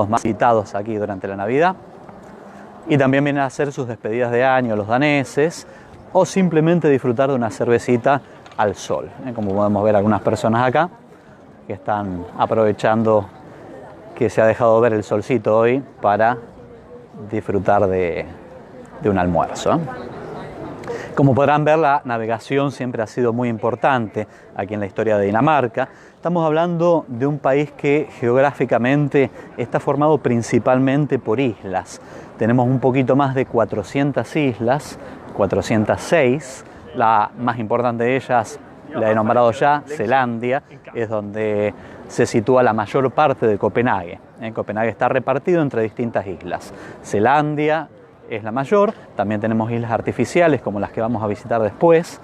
más visitados aquí durante la Navidad. Y también vienen a hacer sus despedidas de año los daneses, o simplemente disfrutar de una cervecita al sol, como podemos ver algunas personas acá que están aprovechando que se ha dejado ver el solcito hoy para disfrutar de un almuerzo. Como podrán ver, la navegación siempre ha sido muy importante aquí en la historia de Dinamarca. Estamos hablando de un país que geográficamente está formado principalmente por islas. Tenemos un poquito más de 400 islas, 406. La más importante de ellas, la he nombrado ya, Zelandia, es donde se sitúa la mayor parte de Copenhague. Copenhague está repartido entre distintas islas. Zelandia es la mayor, también tenemos islas artificiales como las que vamos a visitar después.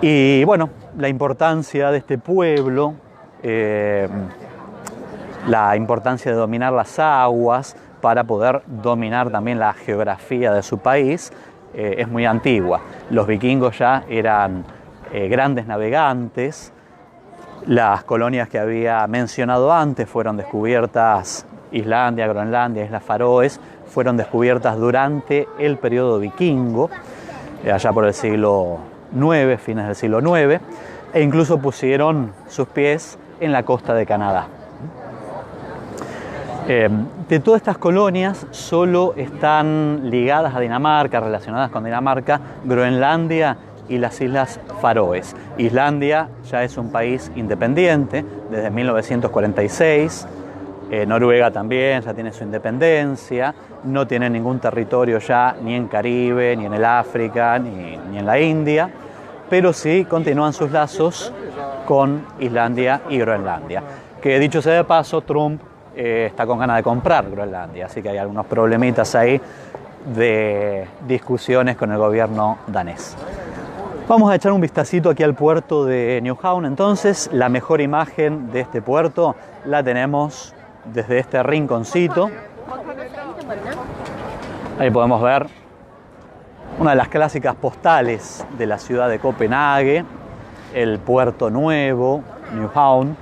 Y bueno, la importancia de este pueblo, la importancia de dominar las aguas para poder dominar también la geografía de su país, es muy antigua. Los vikingos ya eran grandes navegantes. Las colonias que había mencionado antes fueron descubiertas, Islandia, Groenlandia, Islas Faroes, fueron descubiertas durante el periodo vikingo, allá por el siglo IX, fines del siglo IX, e incluso pusieron sus pies en la costa de Canadá. De todas estas colonias, solo están ligadas a Dinamarca, relacionadas con Dinamarca, Groenlandia y las Islas Faroes. Islandia ya es un país independiente desde 1946. Noruega también ya tiene su independencia. No tiene ningún territorio ya ni en Caribe, ni en el África, ni en la India. Pero sí continúan sus lazos con Islandia y Groenlandia. Que dicho sea de paso, Trump está con ganas de comprar Groenlandia, así que hay algunos problemitas ahí de discusiones con el gobierno danés. Vamos a echar un vistacito aquí al puerto de Newtown. Entonces, la mejor imagen de este puerto la tenemos desde este rinconcito. Ahí podemos ver una de las clásicas postales de la ciudad de Copenhague, el puerto nuevo, Newtown.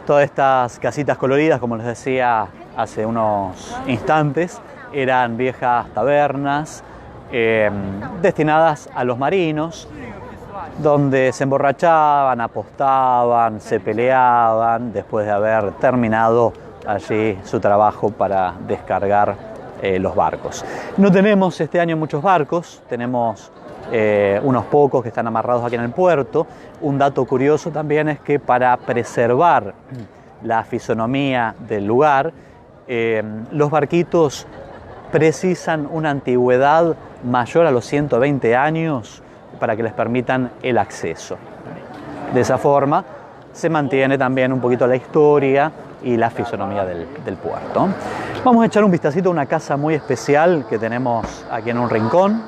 Todas estas casitas coloridas, como les decía hace unos instantes, eran viejas tabernas destinadas a los marinos, donde se emborrachaban, apostaban, se peleaban después de haber terminado allí su trabajo para descargar los barcos. No tenemos este año muchos barcos, tenemos unos pocos que están amarrados aquí en el puerto. Un dato curioso también es que para preservar la fisonomía del lugar, los barquitos precisan una antigüedad mayor a los 120 años para que les permitan el acceso. De esa forma se mantiene también un poquito la historia y la fisonomía del puerto. Vamos a echar un vistacito a una casa muy especial que tenemos aquí en un rincón.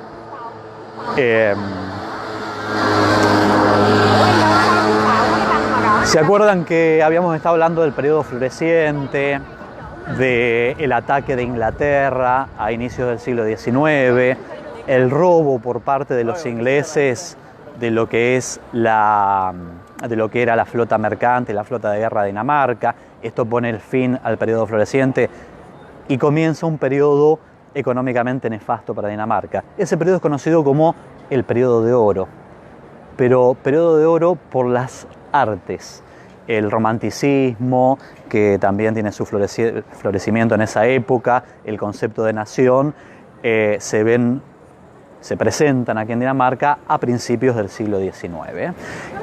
¿Se acuerdan que habíamos estado hablando del periodo floreciente, del ataque de Inglaterra a inicios del siglo XIX, el robo por parte de los ingleses de lo que era la flota mercante, la flota de guerra de Dinamarca? Esto pone el fin al periodo floreciente y comienza un periodo económicamente nefasto para Dinamarca. Ese periodo es conocido como el periodo de oro, pero periodo de oro por las artes. El romanticismo, que también tiene su florecimiento en esa época, el concepto de nación, se ven se presentan aquí en Dinamarca a principios del siglo XIX.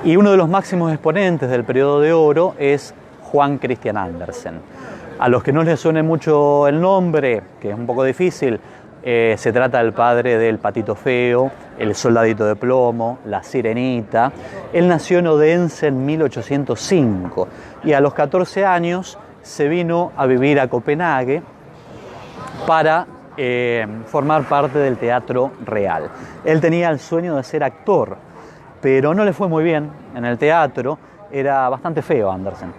Y uno de los máximos exponentes del periodo de oro es Juan Christian Andersen. A los que no les suene mucho el nombre, que es un poco difícil, se trata del padre del Patito Feo, El Soldadito de Plomo, La Sirenita. Él nació en Odense en 1805 y a los 14 años se vino a vivir a Copenhague para formar parte del Teatro Real. Él tenía el sueño de ser actor, pero no le fue muy bien en el teatro. Era bastante feo Andersen.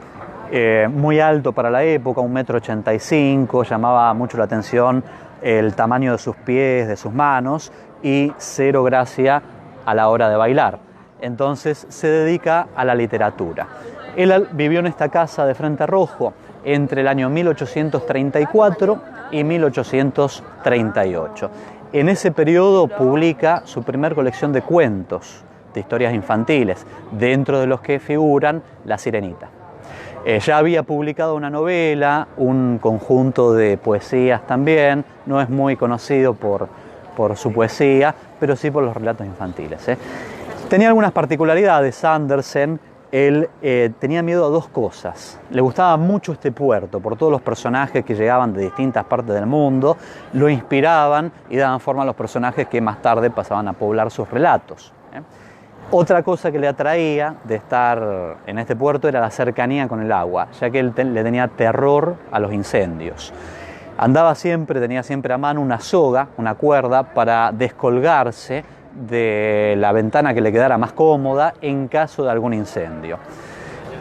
Muy alto para la época, 1,85 m, llamaba mucho la atención el tamaño de sus pies, de sus manos, y cero gracia a la hora de bailar. Entonces se dedica a la literatura. Él vivió en esta casa de Frente Rojo entre el año 1834 y 1838. En ese periodo publica su primer colección de cuentos, de historias infantiles, dentro de los que figuran La Sirenita. Ya había publicado una novela, un conjunto de poesías también. No es muy conocido por su poesía, pero sí por los relatos infantiles. Tenía algunas particularidades Andersen. Él tenía miedo a dos cosas. Le gustaba mucho este puerto por todos los personajes que llegaban de distintas partes del mundo, lo inspiraban y daban forma a los personajes que más tarde pasaban a poblar sus relatos. Otra cosa que le atraía de estar en este puerto era la cercanía con el agua, ya que él le tenía terror a los incendios. Tenía siempre a mano una soga, una cuerda, para descolgarse de la ventana que le quedara más cómoda en caso de algún incendio.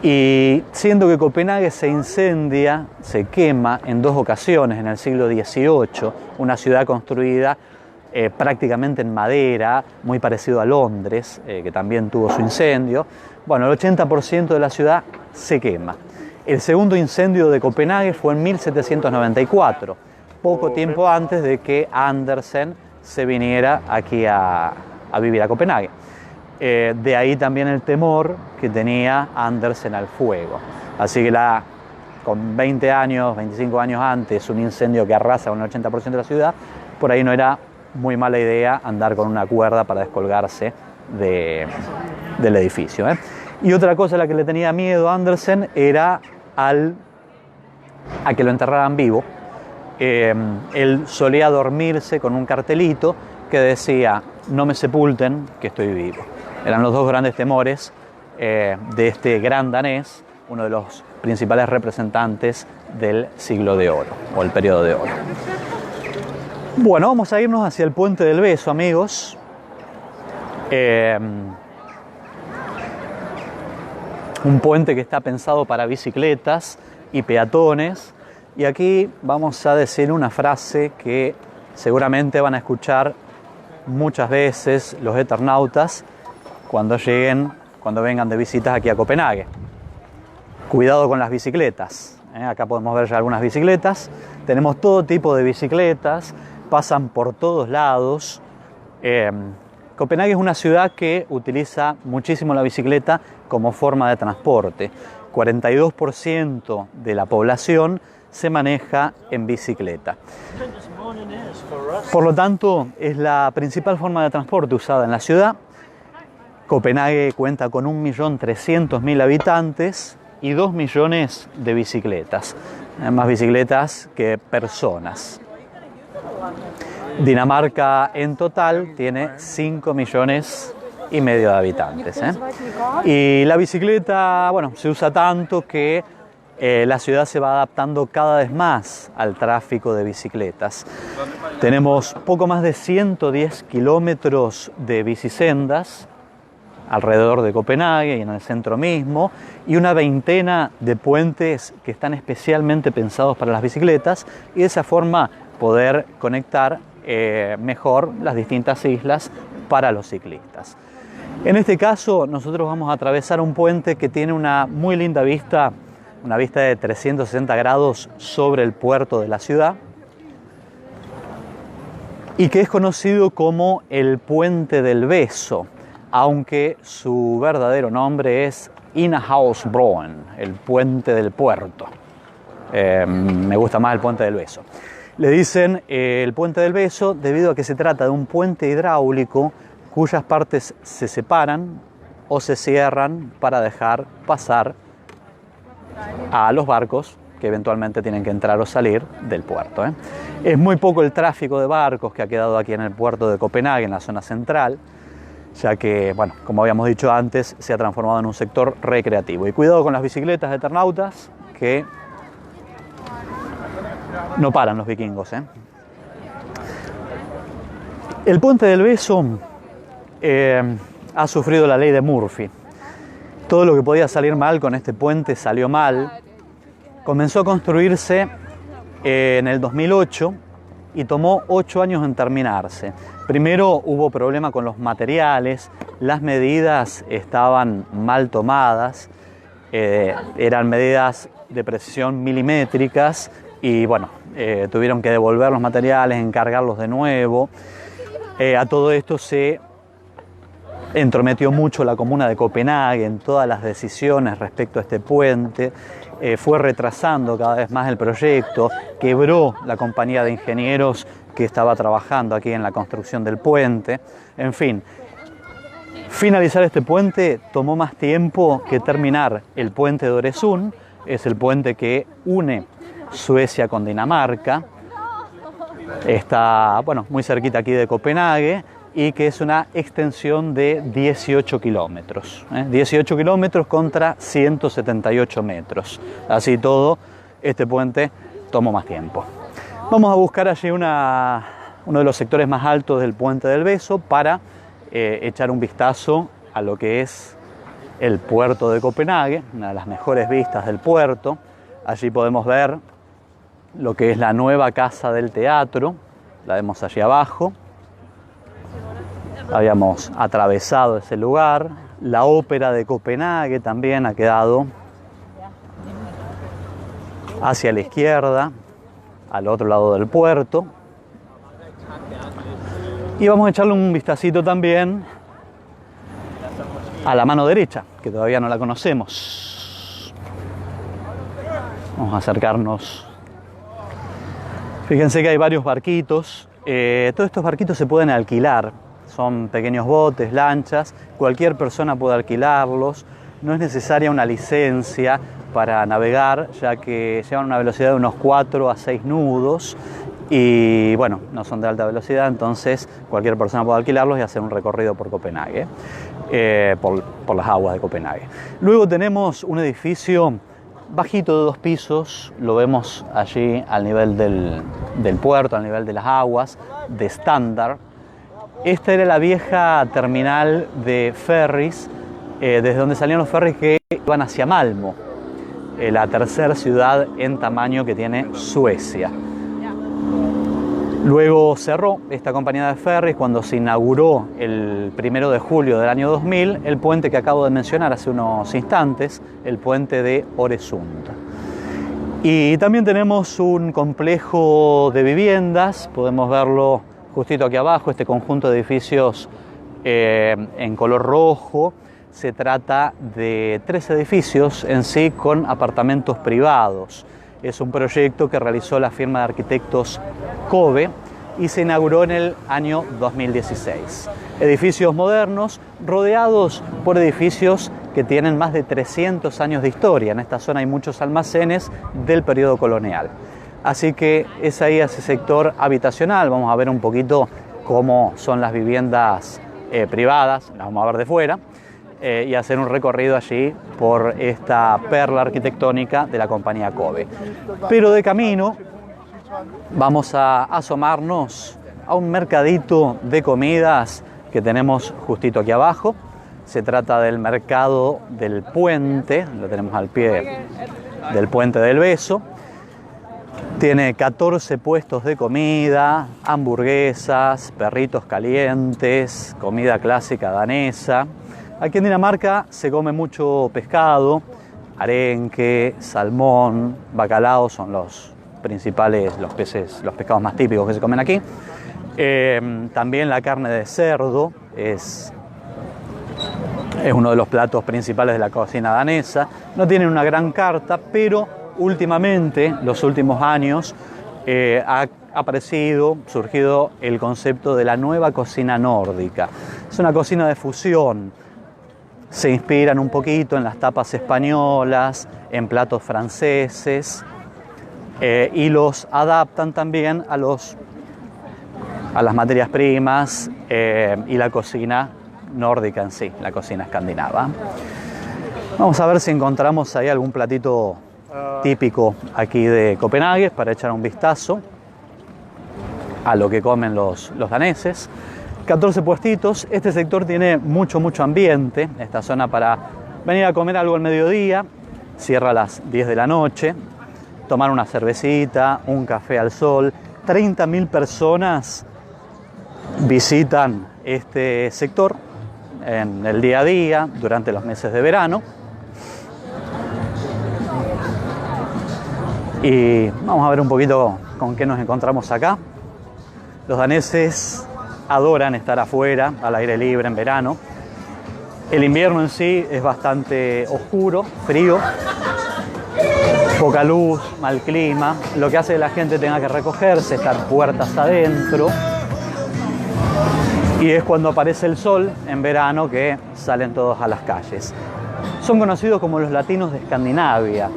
Y siendo que Copenhague se quema en dos ocasiones en el siglo XVIII, una ciudad construida prácticamente en madera, muy parecido a Londres, que también tuvo su incendio. Bueno, el 80% de la ciudad se quema. El segundo incendio de Copenhague fue en 1794, poco tiempo antes de que Andersen se viniera aquí a vivir a Copenhague. De ahí también el temor que tenía Andersen al fuego. Así que con 20 años, 25 años antes, un incendio que arrasa con el 80% de la ciudad, por ahí no era muy mala idea andar con una cuerda para descolgarse del edificio. Y otra cosa a la que le tenía miedo a Andersen era a que lo enterraran vivo. Él solía dormirse con un cartelito que decía: no me sepulten, que estoy vivo. Eran los dos grandes temores de este gran danés, uno de los principales representantes del siglo de oro, o el periodo de oro. Bueno, vamos a irnos hacia el Puente del Beso, amigos. Un puente que está pensado para bicicletas y peatones. Y aquí vamos a decir una frase que seguramente van a escuchar muchas veces los eternautas cuando vengan de visitas aquí a Copenhague. Cuidado con las bicicletas. Acá podemos ver ya algunas bicicletas. Tenemos todo tipo de bicicletas, pasan por todos lados. Copenhague es una ciudad que utiliza muchísimo la bicicleta como forma de transporte. 42% de la población se maneja en bicicleta. Por lo tanto, es la principal forma de transporte usada en la ciudad. Copenhague cuenta con 1.300.000 habitantes y 2 millones de bicicletas. Hay más bicicletas que personas. Dinamarca en total tiene 5,5 millones de habitantes. Y la bicicleta, bueno, se usa tanto que la ciudad se va adaptando cada vez más al tráfico de bicicletas. Tenemos poco más de 110 kilómetros de bicisendas alrededor de Copenhague y en el centro mismo, y una veintena de puentes que están especialmente pensados para las bicicletas, y de esa forma poder conectar mejor las distintas islas para los ciclistas. En este caso nosotros vamos a atravesar un puente que tiene una muy linda vista, una vista de 360 grados sobre el puerto de la ciudad, y que es conocido como el Puente del Beso, aunque su verdadero nombre es Innehavsbroen, el Puente del Puerto. Me gusta más el Puente del Beso. Le dicen el puente del Beso debido a que se trata de un puente hidráulico cuyas partes se separan o se cierran para dejar pasar a los barcos que eventualmente tienen que entrar o salir del puerto. Es muy poco el tráfico de barcos que ha quedado aquí en el puerto de Copenhague, en la zona central, ya que, bueno, como habíamos dicho antes, se ha transformado en un sector recreativo. Y cuidado con las bicicletas de Eternautas, que no paran los vikingos. El puente del Beso ha sufrido la ley de Murphy. Todo lo que podía salir mal con este puente salió mal. Comenzó a construirse en el 2008 y tomó 8 años en terminarse. Primero hubo problema con los materiales, las medidas estaban mal tomadas, eran medidas de precisión milimétricas y bueno, tuvieron que devolver los materiales, encargarlos de nuevo. A todo esto se entrometió mucho la comuna de Copenhague en todas las decisiones respecto a este puente, fue retrasando cada vez más el proyecto, quebró la compañía de ingenieros que estaba trabajando aquí en la construcción del puente. En fin, finalizar este puente tomó más tiempo que terminar el puente de Øresund. Es el puente que une Suecia con Dinamarca. Está, bueno, muy cerquita aquí de Copenhague y que es una extensión de 18 kilómetros. 18 kilómetros contra 178 metros. Así todo, este puente tomó más tiempo. Vamos a buscar allí uno de los sectores más altos del puente del Beso para echar un vistazo a lo que es el puerto de Copenhague, una de las mejores vistas del puerto. Allí podemos ver lo que es la nueva casa del teatro, la vemos allí abajo. Habíamos atravesado ese lugar. La ópera de Copenhague también ha quedado hacia la izquierda, al otro lado del puerto. Y vamos a echarle un vistacito también a la mano derecha, que todavía no la conocemos. Vamos a acercarnos. Fíjense que hay varios barquitos. Todos estos barquitos se pueden alquilar. Son pequeños botes, lanchas. Cualquier persona puede alquilarlos. No es necesaria una licencia para navegar, ya que llevan una velocidad de unos 4 a 6 nudos. Y bueno, no son de alta velocidad, entonces cualquier persona puede alquilarlos y hacer un recorrido por Copenhague, por las aguas de Copenhague. Luego tenemos un edificio bajito de 2 pisos, lo vemos allí al nivel del puerto, al nivel de las aguas, de Standard. Esta era la vieja terminal de ferries, desde donde salían los ferries que iban hacia Malmö, la tercera ciudad en tamaño que tiene Suecia. Luego cerró esta compañía de ferries cuando se inauguró el 1 de julio del año 2000 el puente que acabo de mencionar hace unos instantes, el puente de Øresund. Y también tenemos un complejo de viviendas, podemos verlo justito aquí abajo, este conjunto de edificios en color rojo. Se trata de 3 edificios en sí con apartamentos privados. Es un proyecto que realizó la firma de arquitectos COBE y se inauguró en el año 2016. Edificios modernos rodeados por edificios que tienen más de 300 años de historia. En esta zona hay muchos almacenes del periodo colonial. Así que es ahí ese sector habitacional. Vamos a ver un poquito cómo son las viviendas privadas, las vamos a ver de fuera. Y hacer un recorrido allí por esta perla arquitectónica de la compañía COBE. Pero de camino vamos a asomarnos a un mercadito de comidas que tenemos justito aquí abajo. Se trata del mercado del puente, lo tenemos al pie del puente del Beso. Tiene 14 puestos de comida, hamburguesas, perritos calientes, comida clásica danesa. Aquí en Dinamarca se come mucho pescado, arenque, salmón, bacalao, son los principales, los pescados más típicos que se comen aquí. También la carne de cerdo es uno de los platos principales de la cocina danesa. No tienen una gran carta, pero últimamente, los últimos años, ha aparecido, surgido el concepto de la nueva cocina nórdica. Es una cocina de fusión. Se inspiran un poquito en las tapas españolas, en platos franceses, y los adaptan también a las materias primas y la cocina nórdica en sí, la cocina escandinava. Vamos a ver si encontramos ahí algún platito típico aquí de Copenhague para echar un vistazo a lo que comen los daneses. 14 puestitos. Este sector tiene mucho ambiente. Esta zona para venir a comer algo al mediodía. Cierra a las 10 de la noche. Tomar una cervecita, un café al sol. 30.000 personas visitan este sector en el día a día durante los meses de verano. Y vamos a ver un poquito con qué nos encontramos acá. Los daneses adoran estar afuera, al aire libre en verano. El invierno en sí es bastante oscuro, frío, poca luz, mal clima, lo que hace que la gente tenga que recogerse, estar puertas adentro. Y es cuando aparece el sol en verano que salen todos a las calles. Son conocidos como los latinos de Escandinavia,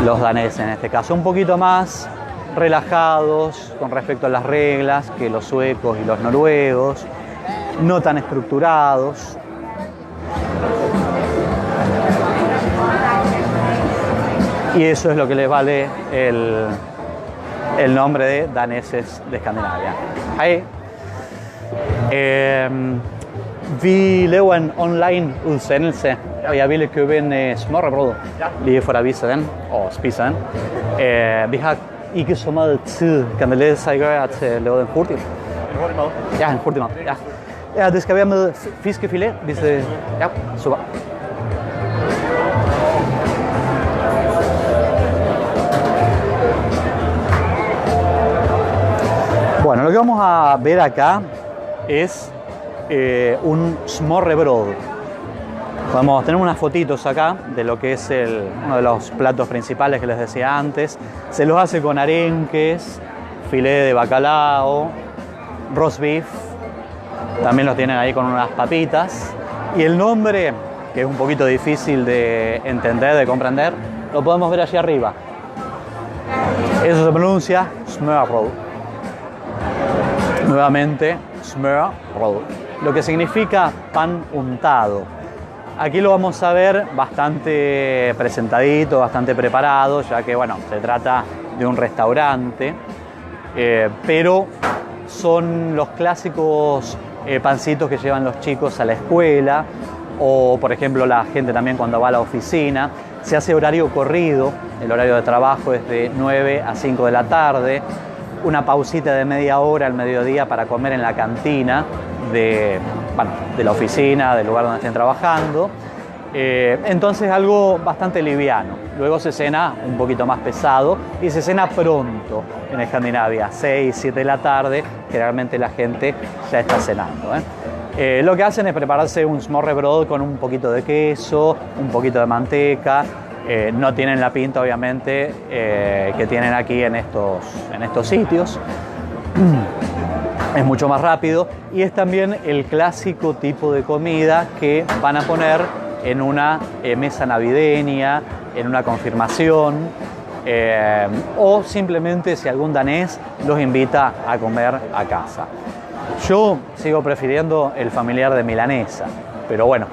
los daneses en este caso, un poquito más relajados con respecto a las reglas que los suecos y los noruegos, no tan estructurados. Y eso es lo que les vale el nombre de daneses de Escandinavia. Hej. Vi laver en online udsendelse, og jeg ville købe en smørrebrød lige for at vise den og spise den. Vi har ikke så meget tid. Kan det lade sig gøre at lave den hurtigt? En hurtig mad? Ja, en hurtig mad. Ja. Ja, det skal være med fiskefilet. Hvis det... Ja, super. Bueno, lo que vamos a ver acá es un smørrebrød. Tenemos unas fotitos acá de lo que es uno de los platos principales que les decía antes. Se los hace con arenques, filé de bacalao, roast beef. También los tienen ahí con unas papitas. Y el nombre, que es un poquito difícil de entender, de comprender, lo podemos ver allí arriba. Eso se pronuncia smørrebrød. Nuevamente, smørrebrød, lo que significa pan untado. Aquí lo vamos a ver bastante presentadito, bastante preparado, ya que bueno, se trata de un restaurante, pero son los clásicos pancitos que llevan los chicos a la escuela, o por ejemplo la gente también cuando va a la oficina. Se hace horario corrido, el horario de trabajo es de 9 a 5 de la tarde, una pausita de media hora al mediodía para comer en la cantina de la oficina, del lugar donde estén trabajando. Entonces algo bastante liviano. Luego se cena un poquito más pesado y se cena pronto en Escandinavia, 6, 7 de la tarde, generalmente la gente ya está cenando. Lo que hacen es prepararse un smørrebrød con un poquito de queso, un poquito de manteca. No tienen la pinta, obviamente, que tienen aquí en estos sitios. Es mucho más rápido y es también el clásico tipo de comida que van a poner en una mesa navideña, en una confirmación, o simplemente si algún danés los invita a comer a casa. Yo sigo prefiriendo el familiar de milanesa, pero bueno,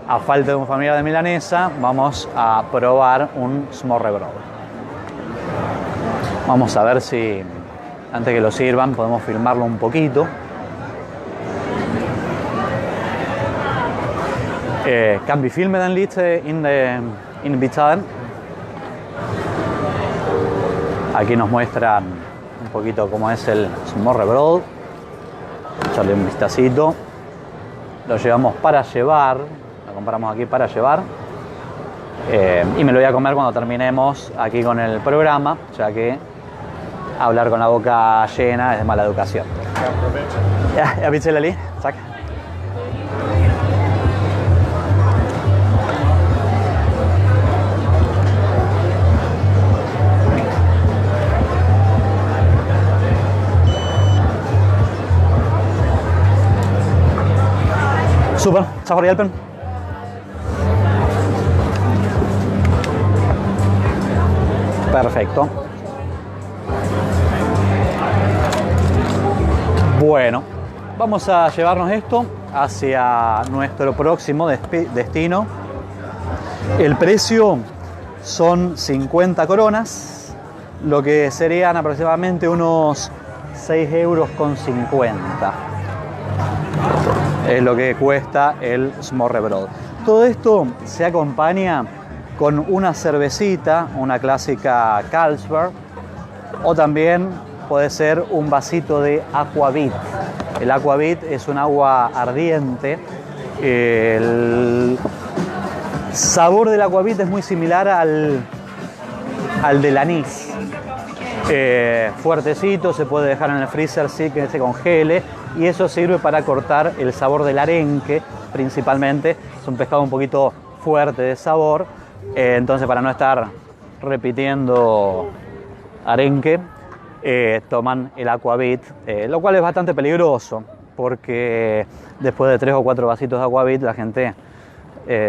a falta de un familiar de milanesa, vamos a probar un smørrebrød. Vamos a ver si, antes que lo sirvan, podemos filmarlo un poquito. Kan vi filme den lidt inden vi tager den? Aquí nos muestran un poquito cómo es el smørrebrød. Echarle un vistacito. Lo llevamos para llevar, lo compramos aquí para llevar. Y me lo voy a comer cuando terminemos aquí con el programa, ya que hablar con la boca llena es de mala educación. Ja, vi tæller lige. Tak. Så har du hjælpen. Perfecto. Bueno, vamos a llevarnos esto hacia nuestro próximo destino. El precio son 50 coronas, lo que serían aproximadamente unos 6,50 €. Es lo que cuesta el Smørrebrød. Todo esto se acompaña con una cervecita, una clásica Carlsberg, o también puede ser un vasito de aquavit. El aquavit es un agua ardiente. El sabor del aquavit es muy similar al del anís. Fuertecito, se puede dejar en el freezer sin que se congele, y eso sirve para cortar el sabor del arenque principalmente. Es un pescado un poquito fuerte de sabor, entonces para no estar repitiendo arenque, toman el aquavit, lo cual es bastante peligroso porque después de 3 o 4 vasitos de aquavit la gente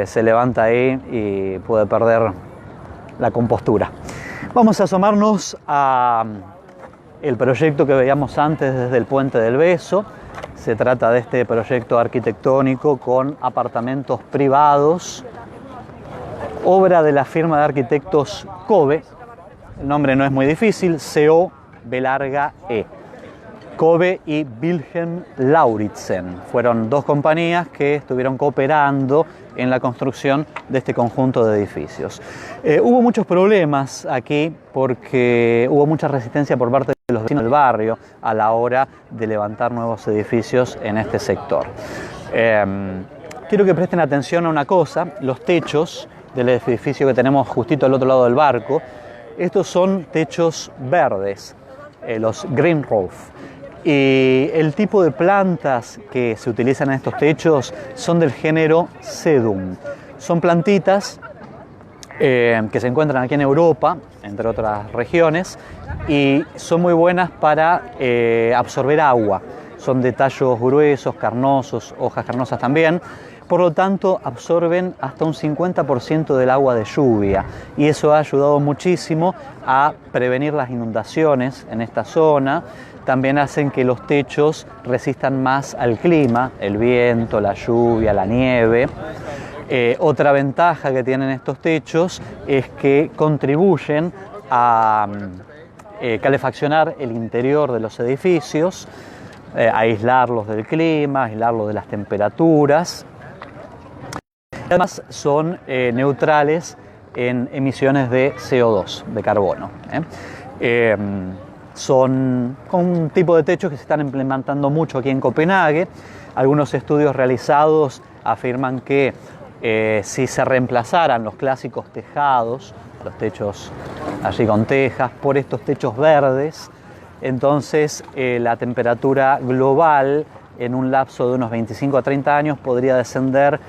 se levanta ahí y puede perder la compostura. Vamos a asomarnos a el proyecto que veíamos antes desde el Puente del Beso. Se trata de este proyecto arquitectónico con apartamentos privados, obra de la firma de arquitectos COBE. El nombre no es muy difícil, COBE. COBE y Wilhelm Lauritzen fueron dos compañías que estuvieron cooperando en la construcción de este conjunto de edificios. Hubo muchos problemas aquí porque hubo mucha resistencia por parte de los vecinos del barrio a la hora de levantar nuevos edificios en este sector. Quiero que presten atención a una cosa: los techos del edificio que tenemos justito al otro lado del barco, estos son techos verdes, los green roof. Y el tipo de plantas que se utilizan en estos techos son del género sedum. Son plantitas que se encuentran aquí en Europa, entre otras regiones, y son muy buenas para absorber agua. Son de tallos gruesos, carnosos, hojas carnosas también. Por lo tanto, absorben hasta un 50% del agua de lluvia, y eso ha ayudado muchísimo a prevenir las inundaciones en esta zona. También hacen que los techos resistan más al clima, el viento, la lluvia, la nieve. Otra ventaja que tienen estos techos es que contribuyen a calefaccionar el interior de los edificios, aislarlos del clima, aislarlos de las temperaturas. Además son neutrales en emisiones de CO2, de carbono. Son un tipo de techos que se están implementando mucho aquí en Copenhague. Algunos estudios realizados afirman que si se reemplazaran los clásicos tejados, los techos allí con tejas, por estos techos verdes, entonces la temperatura global en un lapso de unos 25 a 30 años podría descender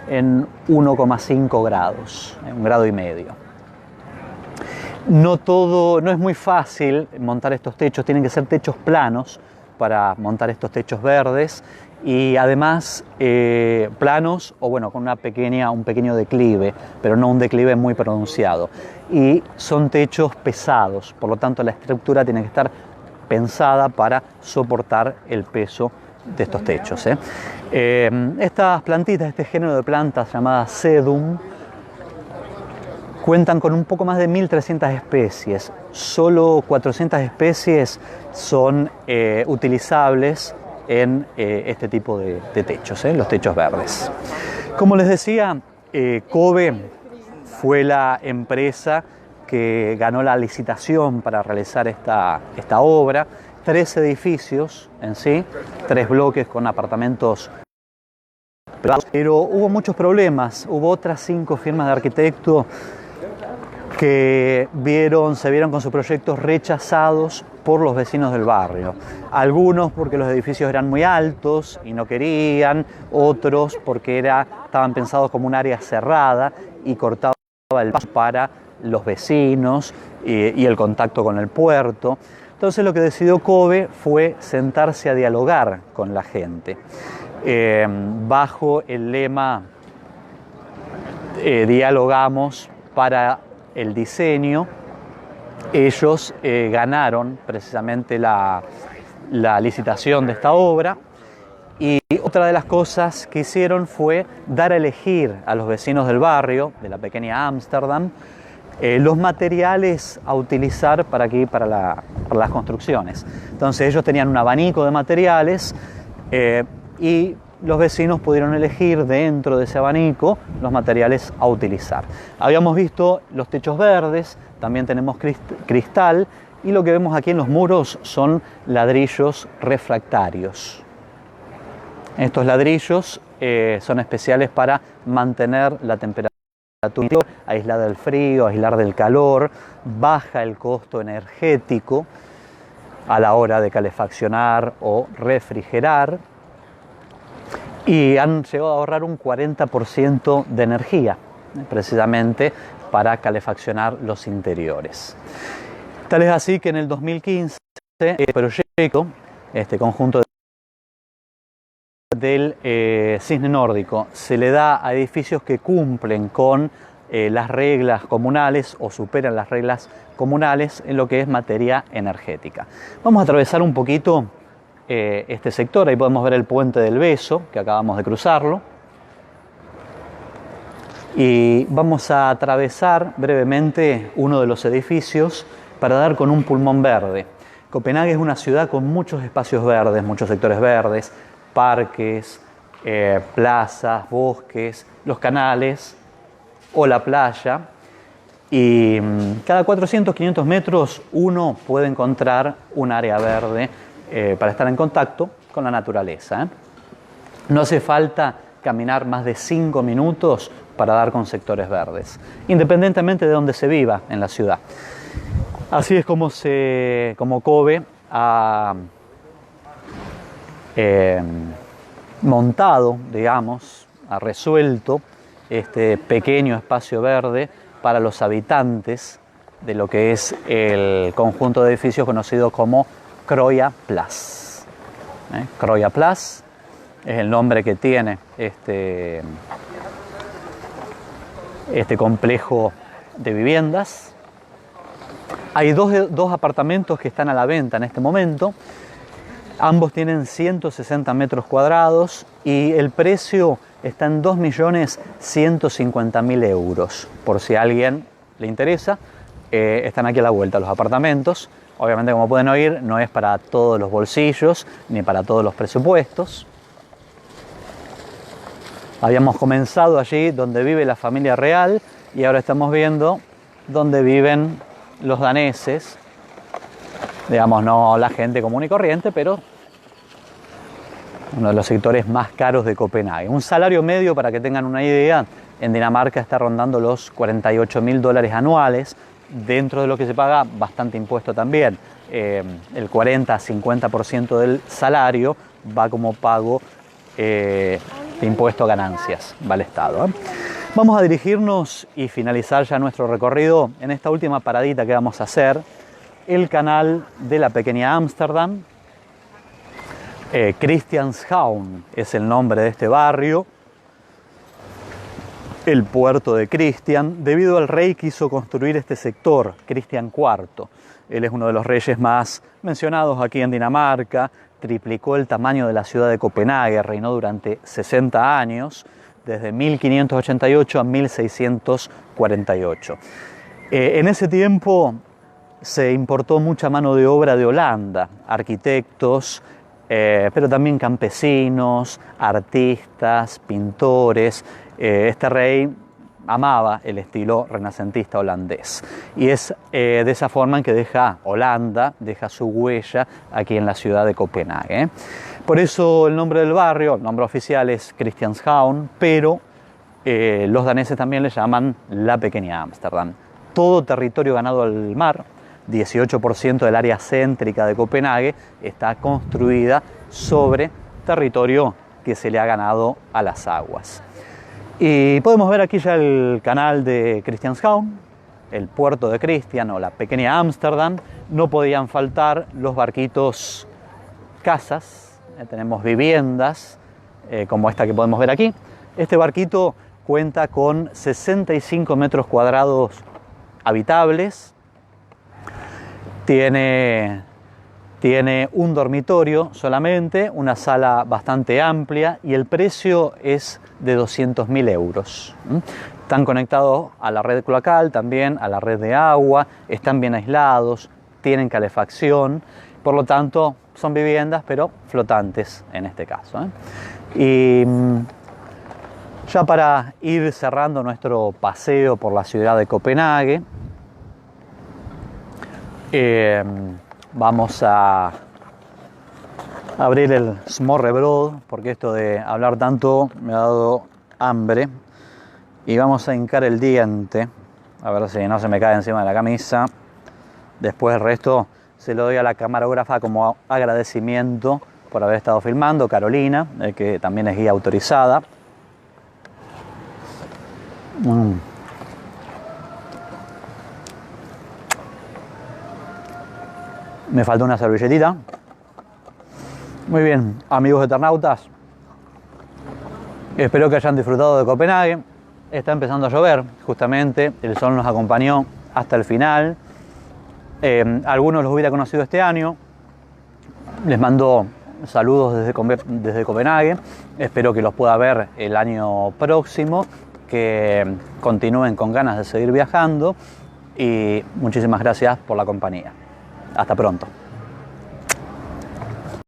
en 1,5 grados, 1,5 grados. No es muy fácil montar estos techos, tienen que ser techos planos para montar estos techos verdes, y además planos o bueno, con un pequeño declive, pero no un declive muy pronunciado. Y son techos pesados, por lo tanto la estructura tiene que estar pensada para soportar el peso de estos techos. Estas plantitas, este género de plantas llamadas sedum, cuentan con un poco más de 1.300 especies. Solo 400 especies son utilizables en este tipo de techos, los techos verdes. Como les decía, COBE fue la empresa que ganó la licitación para realizar esta obra. 3 edificios en sí, 3 bloques con apartamentos privados, pero hubo muchos problemas. Hubo otras 5 firmas de arquitectos que se vieron con sus proyectos rechazados por los vecinos del barrio. Algunos porque los edificios eran muy altos y no querían, otros porque estaban pensados como un área cerrada y cortaba el paso para los vecinos y el contacto con el puerto. Entonces lo que decidió COBE fue sentarse a dialogar con la gente. bajo el lema dialogamos para el diseño. Ellos ganaron precisamente la licitación de esta obra, y otra de las cosas que hicieron fue dar a elegir a los vecinos del barrio, de la pequeña Ámsterdam, los materiales a utilizar para las construcciones. Entonces ellos tenían un abanico de materiales y los vecinos pudieron elegir dentro de ese abanico los materiales a utilizar. Habíamos visto los techos verdes, también tenemos cristal, y lo que vemos aquí en los muros son ladrillos refractarios. Estos ladrillos son especiales para mantener la temperatura, aislar del frío, aislar del calor, baja el costo energético a la hora de calefaccionar o refrigerar, y han llegado a ahorrar un 40% de energía, precisamente para calefaccionar los interiores. Tal es así que en el 2015 el proyecto, este conjunto del Cisne Nórdico, se le da a edificios que cumplen con las reglas comunales o superan las reglas comunales en lo que es materia energética. Vamos a atravesar un poquito este sector. Ahí podemos ver el puente del Beso, que acabamos de cruzarlo. Y vamos a atravesar brevemente uno de los edificios para dar con un pulmón verde. Copenhague es una ciudad con muchos espacios verdes, muchos sectores verdes, parques, plazas, bosques, los canales o la playa. Y cada 400, 500 metros uno puede encontrar un área verde para estar en contacto con la naturaleza. No hace falta caminar más de 5 minutos para dar con sectores verdes, independientemente de donde se viva en la ciudad. Así es como Kobe ha montado, digamos, ha resuelto este pequeño espacio verde para los habitantes de lo que es el conjunto de edificios conocido como Kroya Plads. Kroya Plads es el nombre que tiene este complejo de viviendas. Hay dos apartamentos que están a la venta en este momento. Ambos tienen 160 metros cuadrados y el precio está en 2.150.000 euros. Por si a alguien le interesa, están aquí a la vuelta los apartamentos. Obviamente, como pueden oír, no es para todos los bolsillos ni para todos los presupuestos. Habíamos comenzado allí donde vive la familia real y ahora estamos viendo donde viven los daneses, digamos, no la gente común y corriente, pero uno de los sectores más caros de Copenhague. Un salario medio, para que tengan una idea, en Dinamarca está rondando los $48.000 anuales, dentro de lo que se paga bastante impuesto también. El 40-50% del salario va como pago de impuesto a ganancias, va al Estado. Vamos a dirigirnos y finalizar ya nuestro recorrido en esta última paradita que vamos a hacer, el canal de la pequeña Ámsterdam. Christianshavn es el nombre de este barrio, el puerto de Christian, debido al rey que hizo construir este sector, Cristian IV. Él es uno de los reyes más mencionados aquí en Dinamarca, triplicó el tamaño de la ciudad de Copenhague, reinó durante 60 años, desde 1588 a 1648. En ese tiempo se importó mucha mano de obra de Holanda, arquitectos, pero también campesinos, artistas, pintores. Este rey amaba el estilo renacentista holandés y es de esa forma en que Holanda deja su huella aquí en la ciudad de Copenhague. Por eso el nombre del barrio, el nombre oficial es Christianshavn, pero los daneses también le llaman la pequeña Ámsterdam. Todo territorio ganado al mar, 18% del área céntrica de Copenhague, está construida sobre territorio que se le ha ganado a las aguas. Y podemos ver aquí ya el canal de Christianshavn, el puerto de Christian o la pequeña Ámsterdam. No podían faltar los barquitos casas, tenemos viviendas como esta que podemos ver aquí. Este barquito cuenta con 65 metros cuadrados habitables, tiene un dormitorio solamente, una sala bastante amplia y el precio es de 200.000 euros. Están conectados a la red cloacal, también a la red de agua, están bien aislados, tienen calefacción, por lo tanto son viviendas pero flotantes en este caso. Y ya para ir cerrando nuestro paseo por la ciudad de Copenhague, vamos a abrir el smørrebrød, porque esto de hablar tanto me ha dado hambre. Y vamos a hincar el diente, a ver si no se me cae encima de la camisa. Después el resto se lo doy a la camarógrafa como agradecimiento por haber estado filmando, Carolina, que también es guía autorizada. Me faltó una servilletita. Muy bien, amigos eternautas. Espero que hayan disfrutado de Copenhague. Está empezando a llover, justamente. El sol nos acompañó hasta el final. Algunos los hubiera conocido este año. Les mando saludos desde Copenhague. Espero que los pueda ver el año próximo. Que continúen con ganas de seguir viajando. Y muchísimas gracias por la compañía. Hasta pronto.